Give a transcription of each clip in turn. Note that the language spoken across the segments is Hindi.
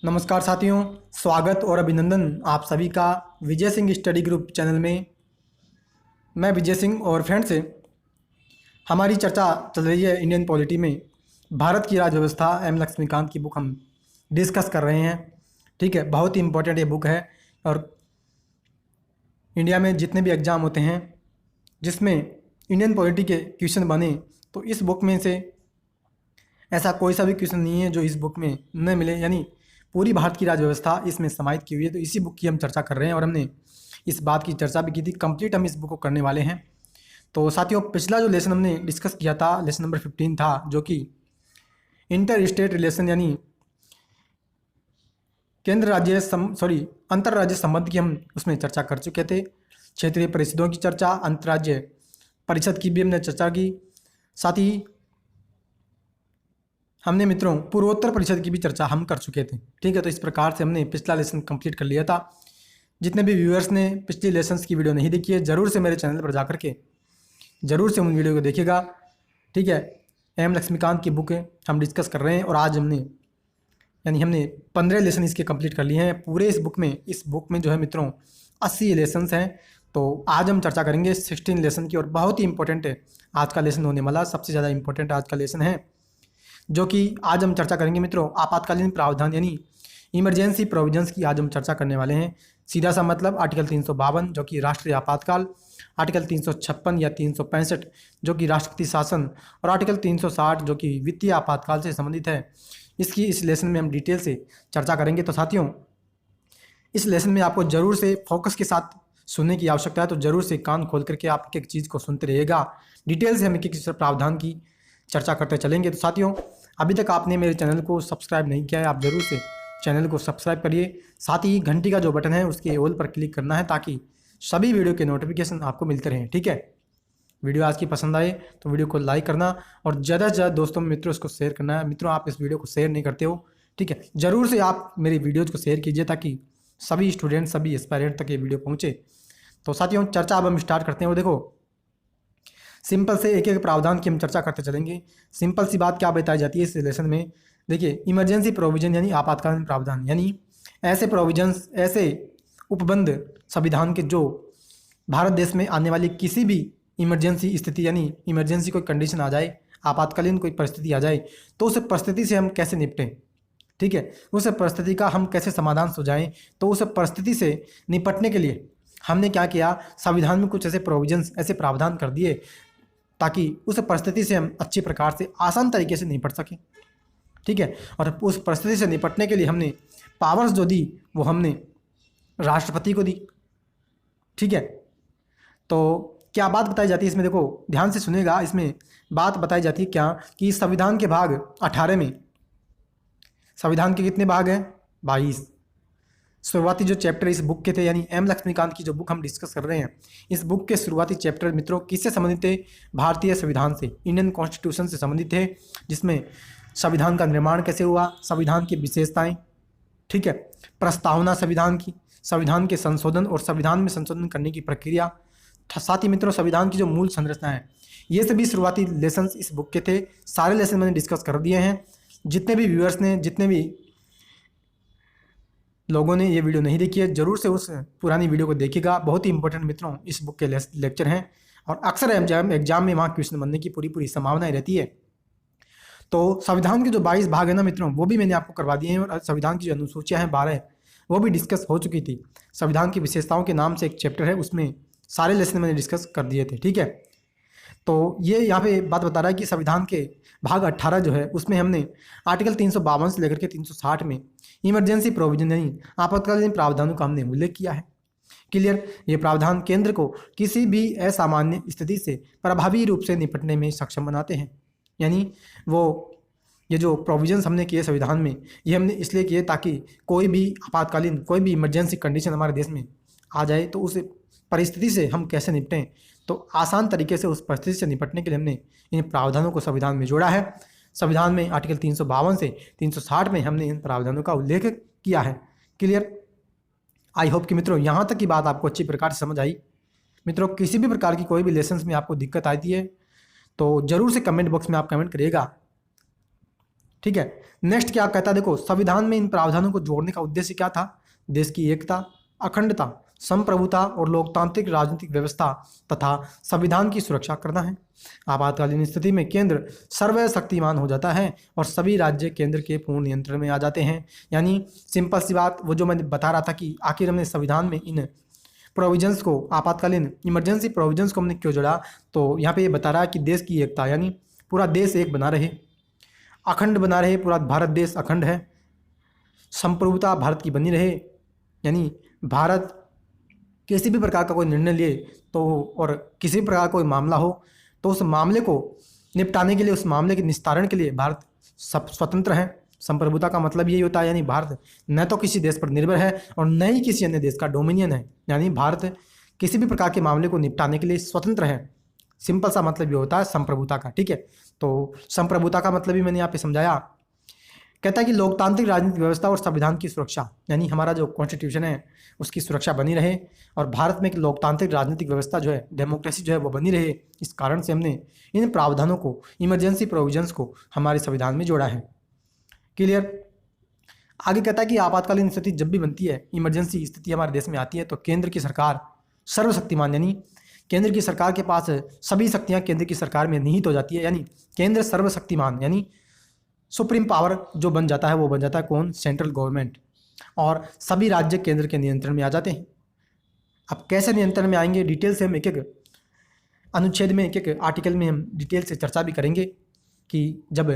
नमस्कार साथियों, स्वागत और अभिनंदन आप सभी का Vijay Singh study group channel में। मैं विजय सिंह और फ्रेंड्स हमारी चर्चा चल रही है इंडियन पॉलिटी में भारत की राज व्यवस्था एम लक्ष्मीकांत की बुक हम डिस्कस कर रहे हैं। ठीक है, बहुत ही इम्पोर्टेंट ये बुक है और इंडिया में जितने भी एग्ज़ाम होते हैं जिसमें इंडियन पॉलिटी के क्वेश्चन बने तो इस बुक में से ऐसा कोई सा भी क्वेश्चन नहीं है जो इस बुक में न मिले। यानी पूरी भारत की राज व्यवस्था इसमें समाहित की हुई है। तो इसी बुक की हम चर्चा कर रहे हैं और हमने इस बात की चर्चा भी की थी। कंप्लीट हम इस बुक को करने वाले हैं। तो साथियों, पिछला जो लेसन हमने डिस्कस किया था, लेसन नंबर 15 था, जो कि इंटर स्टेट रिलेशन यानी अंतर राज्य संबंध की हम उसमें चर्चा कर चुके थे। क्षेत्रीय परिषदों की चर्चा, अंतर्राज्य परिषद की भी हमने चर्चा की। साथ ही हमने मित्रों पूर्वोत्तर परिषद की भी चर्चा हम कर चुके थे। ठीक है, तो इस प्रकार से हमने पिछला लेसन कंप्लीट कर लिया था। जितने भी व्यूअर्स ने पिछली लेसन्स की वीडियो नहीं देखी है, ज़रूर से मेरे चैनल पर जाकर के ज़रूर से उन वीडियो को देखिएगा। ठीक है, एम लक्ष्मीकांत की बुक हम डिस्कस कर रहे हैं और आज हमने 15 लेसन इसके कंप्लीट कर लिए हैं पूरे इस बुक में जो है मित्रों 80 लेसन्स हैं। तो आज हम चर्चा करेंगे 16 लेसन की और बहुत ही इंपॉर्टेंट है आज का लेसन होने वाला। सबसे ज़्यादा इंपॉर्टेंट आज का लेसन है जो कि आज हम चर्चा करेंगे मित्रों आपातकालीन प्रावधान यानी इमरजेंसी प्रोविजंस की आज हम चर्चा करने वाले हैं। सीधा सा मतलब आर्टिकल 352 जो कि राष्ट्रीय आपातकाल, आर्टिकल 356 या 365 जो कि राष्ट्रपति शासन और आर्टिकल 360 जो कि वित्तीय आपातकाल से संबंधित है। इसकी इस लेसन में हम डिटेल से चर्चा करेंगे। तो साथियों, इस लेसन में आपको ज़रूर से फोकस के साथ सुनने की आवश्यकता है। तो ज़रूर से कान खोल करके आप एक एक चीज़ को सुनते रहिएगा। डिटेल से हम एक एक प्रावधान की चर्चा करते चलेंगे। तो साथियों, अभी तक आपने मेरे चैनल को सब्सक्राइब नहीं किया है, आप ज़रूर से चैनल को सब्सक्राइब करिए। साथ ही घंटी का जो बटन है उसके ऑल पर क्लिक करना है ताकि सभी वीडियो के नोटिफिकेशन आपको मिलते रहें। ठीक है, वीडियो आज की पसंद आए तो वीडियो को लाइक करना और ज़्यादा से ज़्यादा दोस्तों मित्रों इसको शेयर करना है। मित्रों, आप इस वीडियो को शेयर नहीं करते हो। ठीक है, ज़रूर से आप मेरी वीडियोज़ को शेयर कीजिए ताकि सभी स्टूडेंट, सभी एस्पायरेंट तक ये वीडियो पहुँचे। तो साथियों, चर्चा अब हम स्टार्ट करते हैं और देखो सिंपल से एक एक प्रावधान की हम चर्चा करते चलेंगे। सिंपल सी बात क्या बताई जाती है इस लेसन में, देखिए इमरजेंसी प्रोविजन यानी आपातकालीन प्रावधान यानी ऐसे प्रोविजंस, ऐसे उपबंध संविधान के जो भारत देश में आने वाली किसी भी इमरजेंसी स्थिति यानी इमरजेंसी कोई कंडीशन आ जाए, आपातकालीन कोई परिस्थिति आ जाए तो उस परिस्थिति से हम कैसे निपटें। ठीक है, उस परिस्थिति का हम कैसे समाधान सुझाएं। तो उस परिस्थिति से निपटने के लिए हमने क्या किया, संविधान में कुछ ऐसे प्रोविजंस, ऐसे प्रावधान कर दिए ताकि उस परिस्थिति से हम अच्छी प्रकार से आसान तरीके से निपट सकें। ठीक है, और उस परिस्थिति से निपटने के लिए हमने पावर्स जो दी वो हमने राष्ट्रपति को दी। ठीक है, तो क्या बात बताई जाती है इसमें, देखो ध्यान से सुनेगा। इसमें बात बताई जाती है क्या कि संविधान के भाग 18 में, संविधान के कितने भाग हैं, 22। शुरुआती जो चैप्टर इस बुक के थे यानी एम लक्ष्मीकांत की जो बुक हम डिस्कस कर रहे हैं, इस बुक के शुरुआती चैप्टर मित्रों किससे संबंधित थे, भारतीय संविधान से, इंडियन कॉन्स्टिट्यूशन से संबंधित थे। जिसमें संविधान का निर्माण कैसे हुआ, संविधान की विशेषताएं, ठीक है, प्रस्तावना संविधान की, संविधान के संशोधन और संविधान में संशोधन करने की प्रक्रिया, साथ ही मित्रों संविधान की जो मूल संरचना है, ये सभी शुरुआती लेसन इस बुक के थे। सारे लेसन मैंने डिस्कस कर दिए हैं। जितने भी व्यूअर्स ने, जितने भी लोगों ने ये वीडियो नहीं देखी है, जरूर से उस पुरानी वीडियो को देखिएगा। बहुत ही इंपॉर्टेंट मित्रों इस बुक के लेक्चर हैं और अक्सर एग्जाम में वहाँ क्वेश्चन बनने की पूरी संभावनाएं रहती है। तो संविधान के जो 22 भाग है ना मित्रों, वो भी मैंने आपको करवा दिए हैं और संविधान की जो अनुसूचियाँ हैं 12 वो भी डिस्कस हो चुकी थी। संविधान की विशेषताओं के नाम से एक चैप्टर है, उसमें सारे लेसन मैंने डिस्कस कर दिए थे। ठीक है, तो ये यहाँ पे बात बता रहा है कि संविधान के भाग 18 जो है उसमें हमने आर्टिकल 352 से लेकर के 360 में इमरजेंसी प्रोविजन यानी आपातकालीन प्रावधानों का हमने उल्लेख किया है। क्लियर, ये प्रावधान केंद्र को किसी भी असामान्य स्थिति से प्रभावी रूप से निपटने में सक्षम बनाते हैं। यानी ये जो प्रोविजंस हमने किए संविधान में, ये हमने इसलिए किए ताकि कोई भी आपातकालीन, कोई भी इमरजेंसी कंडीशन हमारे देश में आ जाए तो उस परिस्थिति से हम कैसे निपटें। तो आसान तरीके से उस परिस्थिति से निपटने के लिए हमने इन प्रावधानों को संविधान में जोड़ा है। संविधान में आर्टिकल 352 से 360 में हमने इन प्रावधानों का उल्लेख किया है। क्लियर, आई होप कि मित्रों यहाँ तक की बात आपको अच्छी प्रकार से समझ आई। मित्रों, किसी भी प्रकार की कोई भी लेसन्स में आपको दिक्कत आती है तो ज़रूर से कमेंट बॉक्स में आप कमेंट करिएगा। ठीक है। नेक्स्ट क्या कहता है, देखो संविधान में इन प्रावधानों को जोड़ने का उद्देश्य क्या था? देश की एकता, अखंडता, संप्रभुता और लोकतांत्रिक राजनीतिक व्यवस्था तथा संविधान की सुरक्षा करना है। आपातकालीन स्थिति में केंद्र सर्वशक्तिमान हो जाता है और सभी राज्य केंद्र के पूर्ण नियंत्रण में आ जाते हैं। यानी सिंपल सी बात, वो जो मैंने बता रहा था कि आखिर हमने संविधान में इन प्रोविजंस को, आपातकालीन इमरजेंसी प्रोविजंस को हमने क्यों जोड़ा, तो यहाँ पे ये बता रहा है कि देश की एकता, यानी पूरा देश एक बना रहे, अखंड बना रहे, पूरा भारत देश अखंड है, संप्रभुता भारत की बनी रहे, यानी भारत किसी भी प्रकार का कोई निर्णय ले तो, और किसी भी प्रकार का कोई मामला हो तो उस मामले को निपटाने के लिए, उस मामले के निस्तारण के लिए भारत सब स्वतंत्र है। संप्रभुता का मतलब यही होता है, यानी भारत न तो किसी देश पर निर्भर है और न ही किसी अन्य देश का डोमिनियन है, यानी भारत किसी भी प्रकार के मामले को निपटाने के लिए स्वतंत्र है। सिंपल सा मतलब ये होता है संप्रभुता का। ठीक है, तो संप्रभुता का मतलब भी मैंने यहाँ पे समझाया। कहता है कि लोकतांत्रिक राजनीतिक व्यवस्था और संविधान की सुरक्षा, यानी हमारा जो कॉन्स्टिट्यूशन है उसकी सुरक्षा बनी रहे और भारत में एक लोकतांत्रिक राजनीतिक व्यवस्था जो है, डेमोक्रेसी जो है वो बनी रहे। इस कारण से हमने इन प्रावधानों को, इमरजेंसी प्रोविजंस को हमारे संविधान में जोड़ा है। क्लियर। आगे कहता है कि आपातकालीन स्थिति जब भी बनती है, इमरजेंसी स्थिति हमारे देश में आती है, तो केंद्र की सरकार सर्वशक्तिमान, यानी केंद्र की सरकार के पास सभी शक्तियाँ केंद्र की सरकार में निहित हो जाती है। यानी केंद्र सर्वशक्तिमान, यानी सुप्रीम पावर जो बन जाता है वो बन जाता है कौन? Central government. और सभी राज्य केंद्र के नियंत्रण में आ जाते हैं। अब कैसे नियंत्रण में आएंगे, डिटेल से हम एक एक अनुच्छेद में, एक एक आर्टिकल में हम डिटेल से चर्चा भी करेंगे कि जब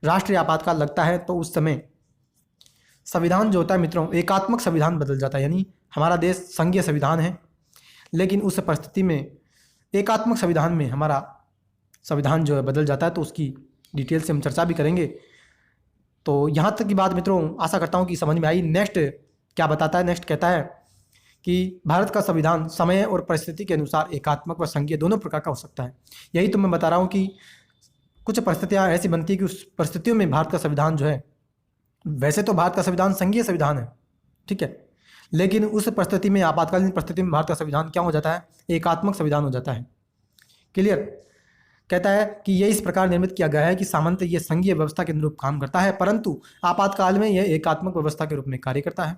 राष्ट्रीय आपातकाल लगता है तो उस समय संविधान जो होता है मित्रों, एकात्मक संविधान बदल जाता है। यानी हमारा देश संघीय संविधान है, लेकिन उस परिस्थिति में एकात्मक संविधान में हमारा संविधान जो है बदल जाता है, तो उसकी डिटेल से हम चर्चा भी करेंगे। तो यहाँ तक की बात मित्रों आशा करता हूँ कि समझ में आई। नेक्स्ट क्या बताता है? नेक्स्ट कहता है कि भारत का संविधान समय और परिस्थिति के अनुसार एकात्मक व संघीय दोनों प्रकार का हो सकता है। यही तो मैं बता रहा हूँ कि कुछ परिस्थितियाँ ऐसी बनती है कि उस परिस्थितियों में भारत का संविधान जो है, वैसे तो भारत का संविधान संघीय संविधान है, ठीक है, लेकिन उस परिस्थिति में, आपातकालीन परिस्थिति में भारत का संविधान क्या हो जाता है? एकात्मक संविधान हो जाता है। क्लियर। कहता है कि यह इस प्रकार निर्मित किया गया है कि सामान्यतः यह संघीय व्यवस्था के अनुरूप काम करता है, परंतु आपातकाल में यह एकात्मक व्यवस्था के रूप में कार्य करता है।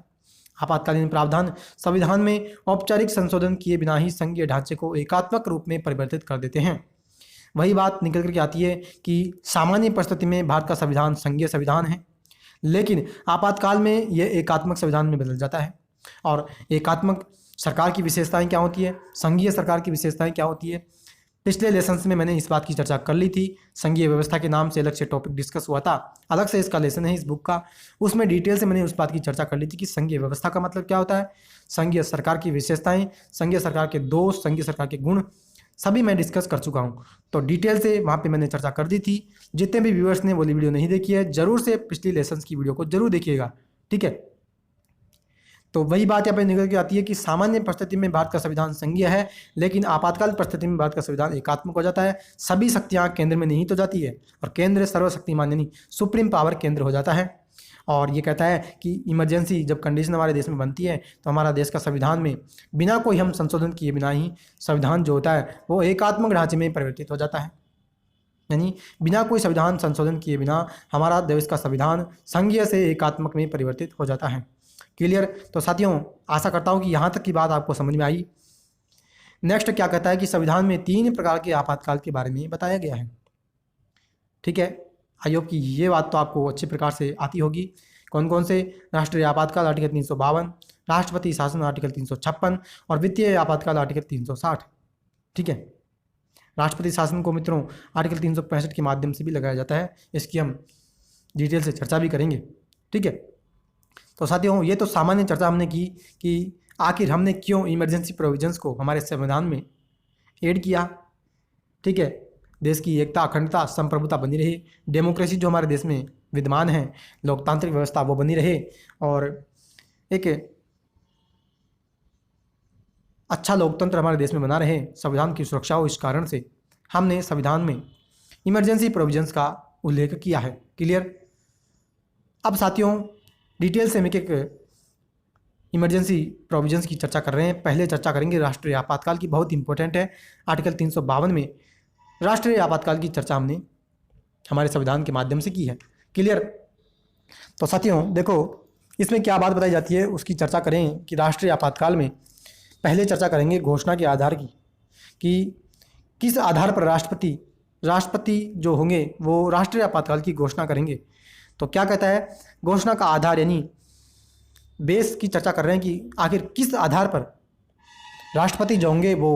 आपातकालीन प्रावधान संविधान में औपचारिक संशोधन किए बिना ही संघीय ढांचे को एकात्मक रूप में परिवर्तित कर देते हैं। वही बात निकल करके आती है कि सामान्य परिस्थिति में भारत का संविधान संघीय संविधान है, लेकिन आपातकाल में यह एकात्मक संविधान में बदल जाता है। और एकात्मक सरकार की विशेषताएं क्या होती है, संघीय सरकार की विशेषताएं क्या होती है, पिछले लेसन्स में मैंने इस बात की चर्चा कर ली थी। संघीय व्यवस्था के नाम से अलग से टॉपिक डिस्कस हुआ था, अलग से इसका लेसन है इस बुक का, उसमें डिटेल से मैंने उस बात की चर्चा कर ली थी कि संघीय व्यवस्था का मतलब क्या होता है, संघीय सरकार की विशेषताएं, संघीय सरकार के दोष, संघीय सरकार के गुण, सभी मैं डिस्कस कर चुका हूँ। तो डिटेल से वहाँ पे मैंने चर्चा कर दी थी। जितने भी व्यूअर्स ने वो वीडियो नहीं देखी है, जरूर से पिछली लेसन्स की वीडियो को जरूर देखिएगा, ठीक है। तो वही बात यहाँ पे निकल के आती है कि सामान्य परिस्थिति में भारत का संविधान संघीय है, लेकिन आपातकाल परिस्थिति में भारत का संविधान एकात्मक हो जाता है। सभी शक्तियाँ केंद्र में निहित हो जाती है और केंद्र सर्वशक्तिमान यानी सुप्रीम पावर केंद्र हो जाता है। और ये कहता है कि इमरजेंसी जब कंडीशन हमारे देश में बनती है तो हमारा देश का संविधान में बिना कोई हम संशोधन किए बिना ही संविधान जो होता है वो एकात्मक ढांचे में परिवर्तित हो जाता है। यानी बिना कोई संविधान संशोधन किए बिना हमारा देश का संविधान संघीय से एकात्मक में परिवर्तित हो जाता है। क्लियर। तो साथियों आशा करता हूँ कि यहाँ तक की बात आपको समझ में आई। नेक्स्ट क्या कहता है कि संविधान में 3 प्रकार के आपातकाल के बारे में बताया गया है, ठीक है। आई होप कि ये बात तो आपको अच्छी प्रकार से आती होगी। कौन कौन से? राष्ट्रीय आपातकाल आर्टिकल 352, राष्ट्रपति शासन आर्टिकल 356 और वित्तीय आपातकाल आर्टिकल 360, ठीक है। राष्ट्रपति शासन को मित्रों आर्टिकल 365 के माध्यम से भी लगाया जाता है, इसकी हम डिटेल से चर्चा भी करेंगे, ठीक है। तो साथियों ये तो सामान्य चर्चा हमने की कि आखिर हमने क्यों इमरजेंसी प्रोविजंस को हमारे संविधान में ऐड किया, ठीक है। देश की एकता, अखंडता, संप्रभुता बनी रहे, डेमोक्रेसी जो हमारे देश में विद्यमान है, लोकतांत्रिक व्यवस्था वो बनी रहे और एक अच्छा लोकतंत्र हमारे देश में बना रहे, संविधान की सुरक्षा हो। इस कारण से हमने संविधान में इमरजेंसी प्रोविजंस का उल्लेख किया है। क्लियर। अब साथियों डिटेल से हम एक इमरजेंसी प्रोविजंस की चर्चा कर रहे हैं। पहले चर्चा करेंगे राष्ट्रीय आपातकाल की, बहुत इंपॉर्टेंट है। आर्टिकल 352 में राष्ट्रीय आपातकाल की चर्चा हमने हमारे संविधान के माध्यम से की है। क्लियर। तो साथियों देखो, इसमें क्या बात बताई जाती है उसकी चर्चा करें कि राष्ट्रीय आपातकाल में पहले चर्चा करेंगे घोषणा के आधार की, कि किस आधार पर राष्ट्रपति जो होंगे वो राष्ट्रीय आपातकाल की घोषणा करेंगे। तो क्या कहता है, घोषणा का आधार यानी बेस की चर्चा कर रहे हैं कि आखिर किस आधार पर राष्ट्रपति जो होंगे वो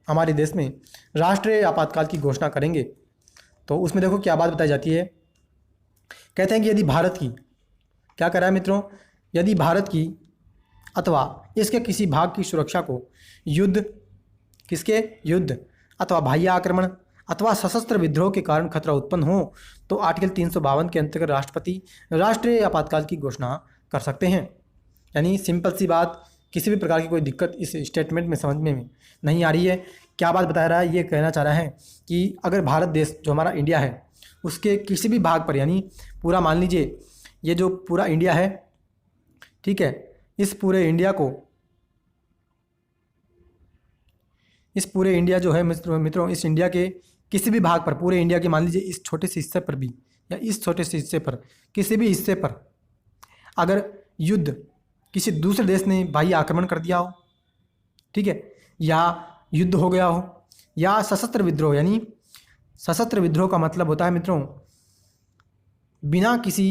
हमारे देश में राष्ट्रीय आपातकाल की घोषणा करेंगे। तो उसमें देखो क्या बात बताई जाती है, कहते हैं कि यदि भारत की, क्या कह रहा है मित्रों, यदि भारत की अथवा इसके किसी भाग की सुरक्षा को युद्ध अथवा बाह्य आक्रमण अथवा सशस्त्र विद्रोह के कारण खतरा उत्पन्न हो तो आर्टिकल 352 के अंतर्गत राष्ट्रपति राष्ट्रीय आपातकाल की घोषणा कर सकते हैं। यानी सिंपल सी बात, किसी भी प्रकार की कोई दिक्कत इस स्टेटमेंट में समझ में नहीं आ रही है। क्या बात बता रहा है, ये कहना चाह रहा है कि अगर भारत देश जो हमारा इंडिया है उसके किसी भी भाग पर, यानी पूरा मान लीजिए ये जो पूरा इंडिया है, ठीक है, इस पूरे इंडिया जो है मित्रों, इस इंडिया के किसी भी भाग पर, पूरे इंडिया के मान लीजिए इस छोटे से हिस्से पर भी, या इस छोटे से हिस्से पर, किसी भी हिस्से पर अगर किसी दूसरे देश ने बाह्य आक्रमण कर दिया हो, ठीक है, या युद्ध हो गया हो, या सशस्त्र विद्रोह, यानी सशस्त्र विद्रोह का मतलब होता है मित्रों बिना किसी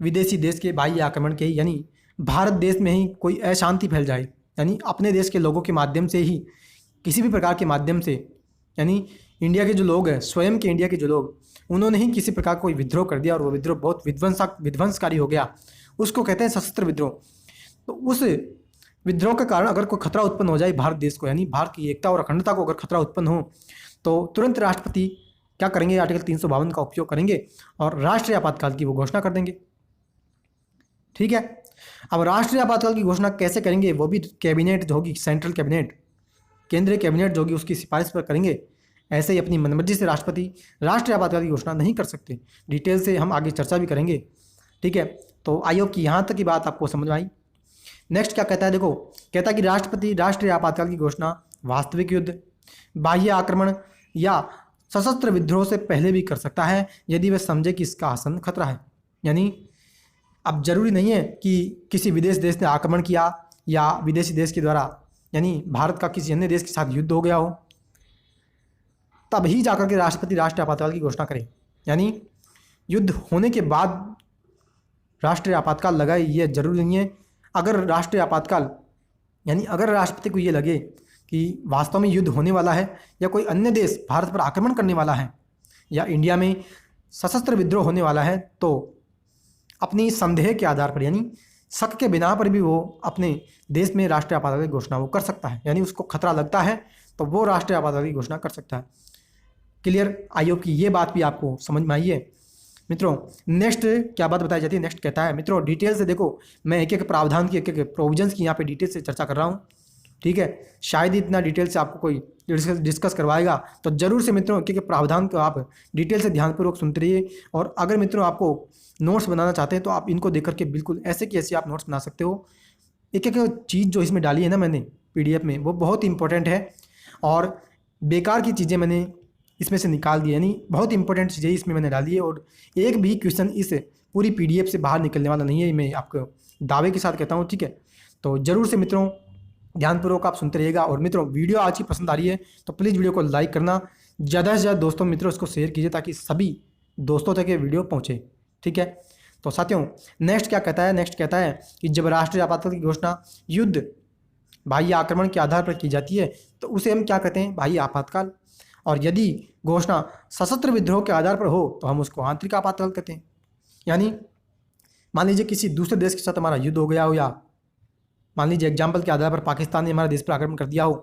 विदेशी देश के बाह्य आक्रमण के ही, यानी भारत देश में ही कोई अशांति फैल जाए, यानी अपने देश के लोगों के माध्यम से ही, किसी भी प्रकार के माध्यम से, यानी इंडिया के जो लोग हैं, स्वयं के इंडिया के जो लोग, उन्होंने ही किसी प्रकार कोई विद्रोह कर दिया और वो विद्रोह बहुत विध्वंसकारी हो गया, उसको कहते हैं सशस्त्र विद्रोह। तो उस विद्रोह के कारण अगर कोई खतरा उत्पन्न हो जाए भारत देश को, यानी भारत की एकता और अखंडता को अगर खतरा उत्पन्न हो तो तुरंत राष्ट्रपति क्या करेंगे, आर्टिकल 352 का उपयोग करेंगे और राष्ट्रीय आपातकाल की वो घोषणा कर देंगे। ठीक है, अब राष्ट्रीय आपातकाल की घोषणा कैसे करेंगे, वो भी कैबिनेट जो होगी, सेंट्रल कैबिनेट, केंद्रीय कैबिनेट जो होगी उसकी सिफारिश पर करेंगे। ऐसे ही अपनी मनमर्जी से राष्ट्रपति राष्ट्रीय आपातकाल की घोषणा नहीं कर सकते। डिटेल से हम आगे चर्चा भी करेंगे। ठीक है, तो आई होप कि यहाँ तक की बात आपको समझ में आई। नेक्स्ट क्या कहता है, देखो, कहता है कि राष्ट्रपति राष्ट्रीय आपातकाल की घोषणा वास्तविक युद्ध, बाह्य आक्रमण या सशस्त्र विद्रोह से पहले भी कर सकता है यदि वह समझे कि इसका आसन खतरा है। यानी अब जरूरी नहीं है कि किसी विदेश देश ने आक्रमण किया या विदेशी देश के द्वारा, यानी भारत का किसी अन्य देश के साथ युद्ध हो गया हो, तब ही जाकर के राष्ट्रपति राष्ट्रीय आपातकाल की घोषणा करें। यानी युद्ध होने के बाद राष्ट्रीय आपातकाल लगाए, ये जरूरी नहीं है। अगर राष्ट्रीय आपातकाल, यानी अगर राष्ट्रपति को ये लगे कि वास्तव में युद्ध होने वाला है या कोई अन्य देश भारत पर आक्रमण करने वाला है या इंडिया में सशस्त्र विद्रोह होने वाला है, तो अपनी संदेह के आधार पर, यानी शक के बिना पर भी वो अपने देश में राष्ट्रीय आपातकाल की घोषणा वो कर सकता है। यानी उसको खतरा लगता है तो वो राष्ट्रीय आपातकाल की घोषणा कर सकता है। क्लियर, आई होप कि ये बात भी आपको समझ में आई है। मित्रों नेक्स्ट क्या बात बताई जाती है, नेक्स्ट कहता है मित्रों, डिटेल से देखो, मैं एक एक प्रावधान की, एक एक प्रोविजंस की यहाँ पे डिटेल से चर्चा कर रहा हूँ। ठीक है, शायद ही इतना डिटेल से आपको कोई डिस्कस करवाएगा, तो जरूर से मित्रों एक एक प्रावधान को आप डिटेल से ध्यानपूर्वक सुनते रहिए। और अगर मित्रों आपको नोट्स बनाना चाहते हैं तो आप इनको देख करके बिल्कुल ऐसे की ऐसे आप नोट्स बना सकते हो। एक एक चीज़ जो इसमें डाली है ना मैंने PDF में, वो बहुत इंपॉर्टेंट है और बेकार की चीज़ें मैंने इसमें से निकाल दी, यानी बहुत इंपॉर्टेंट चीज़ें इसमें मैंने डाली है और एक भी क्वेश्चन इस पूरी PDF से बाहर निकलने वाला नहीं है, मैं आपको दावे के साथ कहता हूँ। ठीक है, तो ज़रूर से मित्रों ध्यानपूर्वक आप सुनते रहिएगा। और मित्रों वीडियो आज की पसंद आ रही है तो प्लीज़ वीडियो को लाइक करना, ज़्यादा से ज़्यादा दोस्तों मित्रों इसको शेयर कीजिए ताकि सभी दोस्तों तक ये वीडियो पहुँचे। ठीक है, तो साथियों नेक्स्ट क्या कहता है, नेक्स्ट कहता है कि जब राष्ट्रीय आपातकाल की घोषणा युद्ध बाह्य आक्रमण के आधार पर की जाती है तो उसे हम क्या कहते हैं, बाह्य आपातकाल। और यदि घोषणा सशस्त्र विद्रोह के आधार पर हो तो हम उसको आंतरिक आपातकाल कहते हैं। यानी मान लीजिए किसी दूसरे देश के साथ हमारा युद्ध हो गया हो, या मान लीजिए एग्जाम्पल के आधार पर पाकिस्तान ने हमारे देश पर आक्रमण कर दिया हो,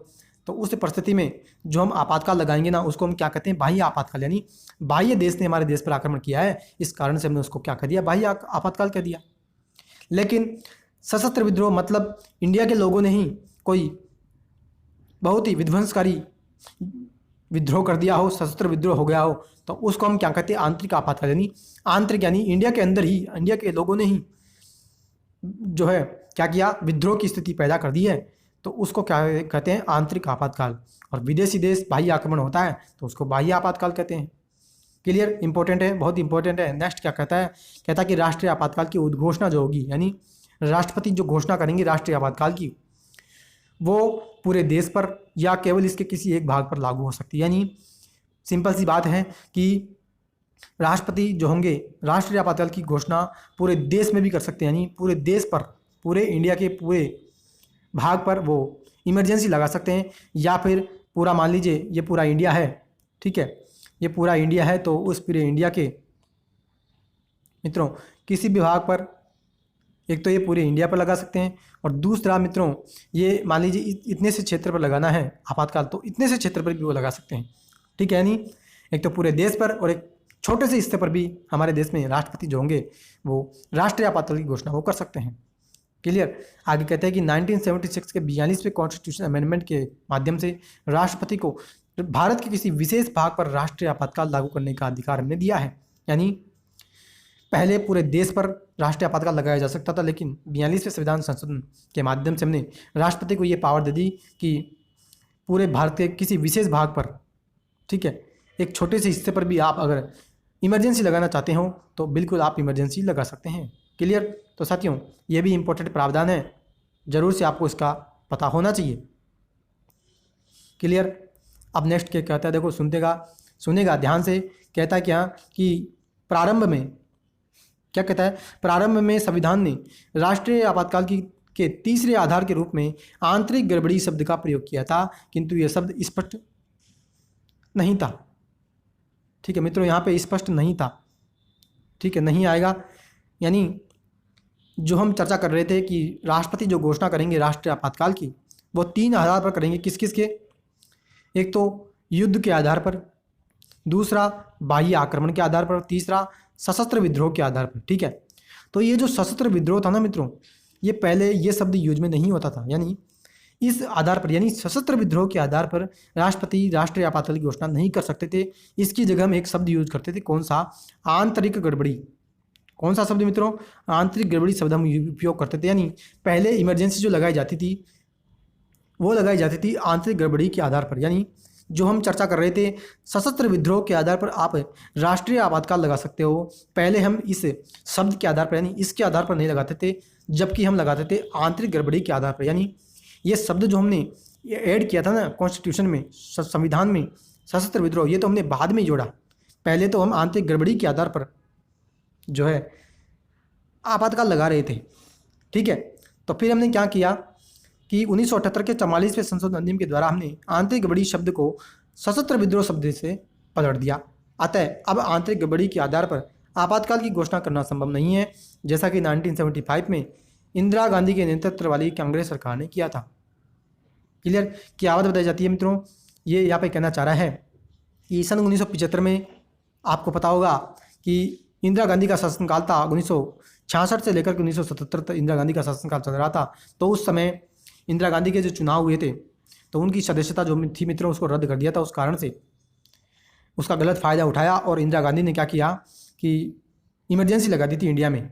तो उस परिस्थिति में जो हम आपातकाल लगाएंगे ना उसको हम क्या कहते हैं, बाह्य आपातकाल। यानी बाह्य देश ने हमारे देश पर आक्रमण किया है, इस कारण से हमने उसको क्या कह दिया, बाह्य आपातकाल कह दिया। लेकिन सशस्त्र विद्रोह मतलब इंडिया के लोगों ने ही कोई बहुत ही विध्वंसकारी विद्रोह कर दिया हो, सशस्त्र विद्रोह हो गया हो, तो उसको हम क्या कहते हैं, आंतरिक आपातकाल। यानी आंतरिक यानी इंडिया के अंदर ही, इंडिया के लोगों ने ही जो है क्या किया, विद्रोह की स्थिति पैदा कर दी है, तो उसको क्या कहते हैं, आंतरिक आपातकाल। और विदेशी देश बाह्य आक्रमण होता है तो उसको बाह्य आपातकाल कहते हैं। क्लियर, इंपॉर्टेंट है, बहुत इंपॉर्टेंट है। नेक्स्ट क्या कहता है, कहता है कि राष्ट्रीय आपातकाल की उद्घोषणा जो होगी, यानी राष्ट्रपति जो घोषणा करेंगे राष्ट्रीय आपातकाल की, वो पूरे देश पर या केवल इसके किसी एक भाग पर लागू हो सकती है। यानी सिंपल सी बात है कि राष्ट्रपति जो होंगे राष्ट्रीय आपातकाल की घोषणा पूरे देश में भी कर सकते हैं, यानी पूरे देश पर, पूरे इंडिया के पूरे भाग पर वो इमरजेंसी लगा सकते हैं, या फिर पूरा मान लीजिए ये पूरा इंडिया है, ठीक है, ये पूरा इंडिया है, तो उस पूरे इंडिया के मित्रों किसी भी भाग पर, एक तो ये पूरे इंडिया पर लगा सकते हैं, और दूसरा मित्रों ये मान लीजिए इतने से क्षेत्र पर लगाना है आपातकाल, तो इतने से क्षेत्र पर भी वो लगा सकते हैं, ठीक है। यानी एक तो पूरे देश पर और एक छोटे से हिस्से पर भी हमारे देश में राष्ट्रपति जो होंगे वो राष्ट्रीय आपातकाल की घोषणा वो कर सकते हैं। क्लियर। आगे कहते हैं कि 1976 के 42वें कॉन्स्टिट्यूशन अमेंडमेंट के माध्यम से राष्ट्रपति को भारत के किसी विशेष भाग पर राष्ट्रीय आपातकाल लागू करने का अधिकार हमने दिया है। यानी पहले पूरे देश पर राष्ट्रीय आपातकाल लगाया जा सकता था, लेकिन 42वें संविधान संशोधन के माध्यम से हमने राष्ट्रपति को ये पावर दे दी कि पूरे भारत के किसी विशेष भाग पर, ठीक है, एक छोटे से हिस्से पर भी आप अगर इमरजेंसी लगाना चाहते हो तो बिल्कुल आप इमरजेंसी लगा सकते हैं। क्लियर। तो साथियों ये भी इंपॉर्टेंट प्रावधान है, जरूर से आपको इसका पता होना चाहिए। क्लियर। अब नेक्स्ट क्या कहता है, देखो सुनेगा ध्यान से। कहता है क्या कि प्रारंभ में क्या कहता है, प्रारंभ में संविधान ने राष्ट्रीय आपातकाल के तीसरे आधार के रूप में आंतरिक गड़बड़ी शब्द का प्रयोग किया था, किंतु यह शब्द स्पष्ट नहीं था। ठीक है मित्रों, यहाँ पे स्पष्ट नहीं था, ठीक है, नहीं आएगा। यानी जो हम चर्चा कर रहे थे कि राष्ट्रपति जो घोषणा करेंगे राष्ट्रीय आपातकाल की, वो 3 आधार पर करेंगे। किस किस के? एक तो युद्ध के आधार पर, दूसरा बाह्य आक्रमण के आधार पर, तीसरा सशस्त्र विद्रोह के आधार पर। ठीक है, तो ये जो सशस्त्र विद्रोह था ना मित्रों, ये पहले ये शब्द यूज में नहीं होता था। यानी इस आधार पर, यानी सशस्त्र विद्रोह के आधार पर राष्ट्रपति राष्ट्रीय आपातकाल की घोषणा नहीं कर सकते थे। इसकी जगह हम एक शब्द यूज करते थे, कौन सा? आंतरिक गड़बड़ी। कौन सा शब्द मित्रों? आंतरिक गड़बड़ी शब्द हम उपयोग करते थे। यानी पहले इमरजेंसी जो लगाई जाती थी वो लगाई जाती थी आंतरिक गड़बड़ी के आधार पर। यानी जो हम चर्चा कर रहे थे सशस्त्र विद्रोह के आधार पर आप राष्ट्रीय आपातकाल लगा सकते हो, पहले हम इस शब्द के आधार पर, यानी इसके आधार पर नहीं लगाते थे, जबकि हम लगाते थे आंतरिक गड़बड़ी के आधार पर। यानी ये शब्द जो हमने ऐड किया था ना कॉन्स्टिट्यूशन में, संविधान में, सशस्त्र विद्रोह, ये तो हमने बाद में जोड़ा। पहले तो हम आंतरिक गड़बड़ी के आधार पर जो है आपातकाल लगा रहे थे। ठीक है, तो फिर हमने क्या किया कि 1978 के 44वें संशोधन अधिनियम के द्वारा हमने आंतरिक गड़बड़ी शब्द को सशस्त्र विद्रोह शब्द से पलट दिया। अतः अब आंतरिक गड़बड़ी के आधार पर आपातकाल की घोषणा करना संभव नहीं है, जैसा कि 1975 में इंदिरा गांधी के नेतृत्व वाली कांग्रेस सरकार ने किया था। क्लियर। क्या बात बताई जाती है मित्रों, ये यहाँ पे कहना चाह रहा है कि सन 1975 में आपको पता होगा कि इंदिरा गांधी का शासनकाल था। 1966 से लेकर 1977 तक इंदिरा गांधी का शासनकाल चल रहा था। तो उस समय इंदिरा गांधी के जो चुनाव हुए थे तो उनकी सदस्यता जो थी मित्रों उसको रद्द कर दिया था। उस कारण से उसका गलत फ़ायदा उठाया और इंदिरा गांधी ने क्या किया कि इमरजेंसी लगा दी थी इंडिया में।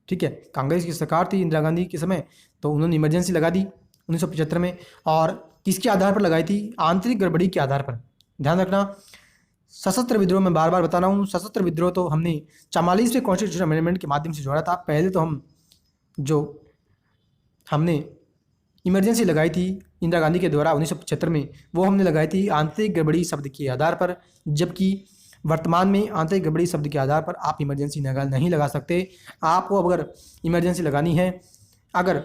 ठीक है, कांग्रेस की सरकार थी इंदिरा गांधी के समय, तो उन्होंने इमरजेंसी लगा दी 1975 में। और किसके आधार पर लगाई थी? आंतरिक गड़बड़ी के आधार पर। ध्यान रखना, सशस्त्र विद्रोह में बार बार बता रहा हूँ, सशस्त्र विद्रोह तो हमने 44वें कॉन्स्टिट्यूशन अमेंडमेंट के माध्यम से जोड़ा था। पहले तो हमने इमरजेंसी लगाई थी इंदिरा गांधी के द्वारा 1975 में, वो हमने लगाई थी आंतरिक गड़बड़ी शब्द के आधार पर, जबकि वर्तमान में आंतरिक गड़बड़ी शब्द के आधार पर आप इमरजेंसी नहीं लगा सकते। आपको अगर इमरजेंसी लगानी है, अगर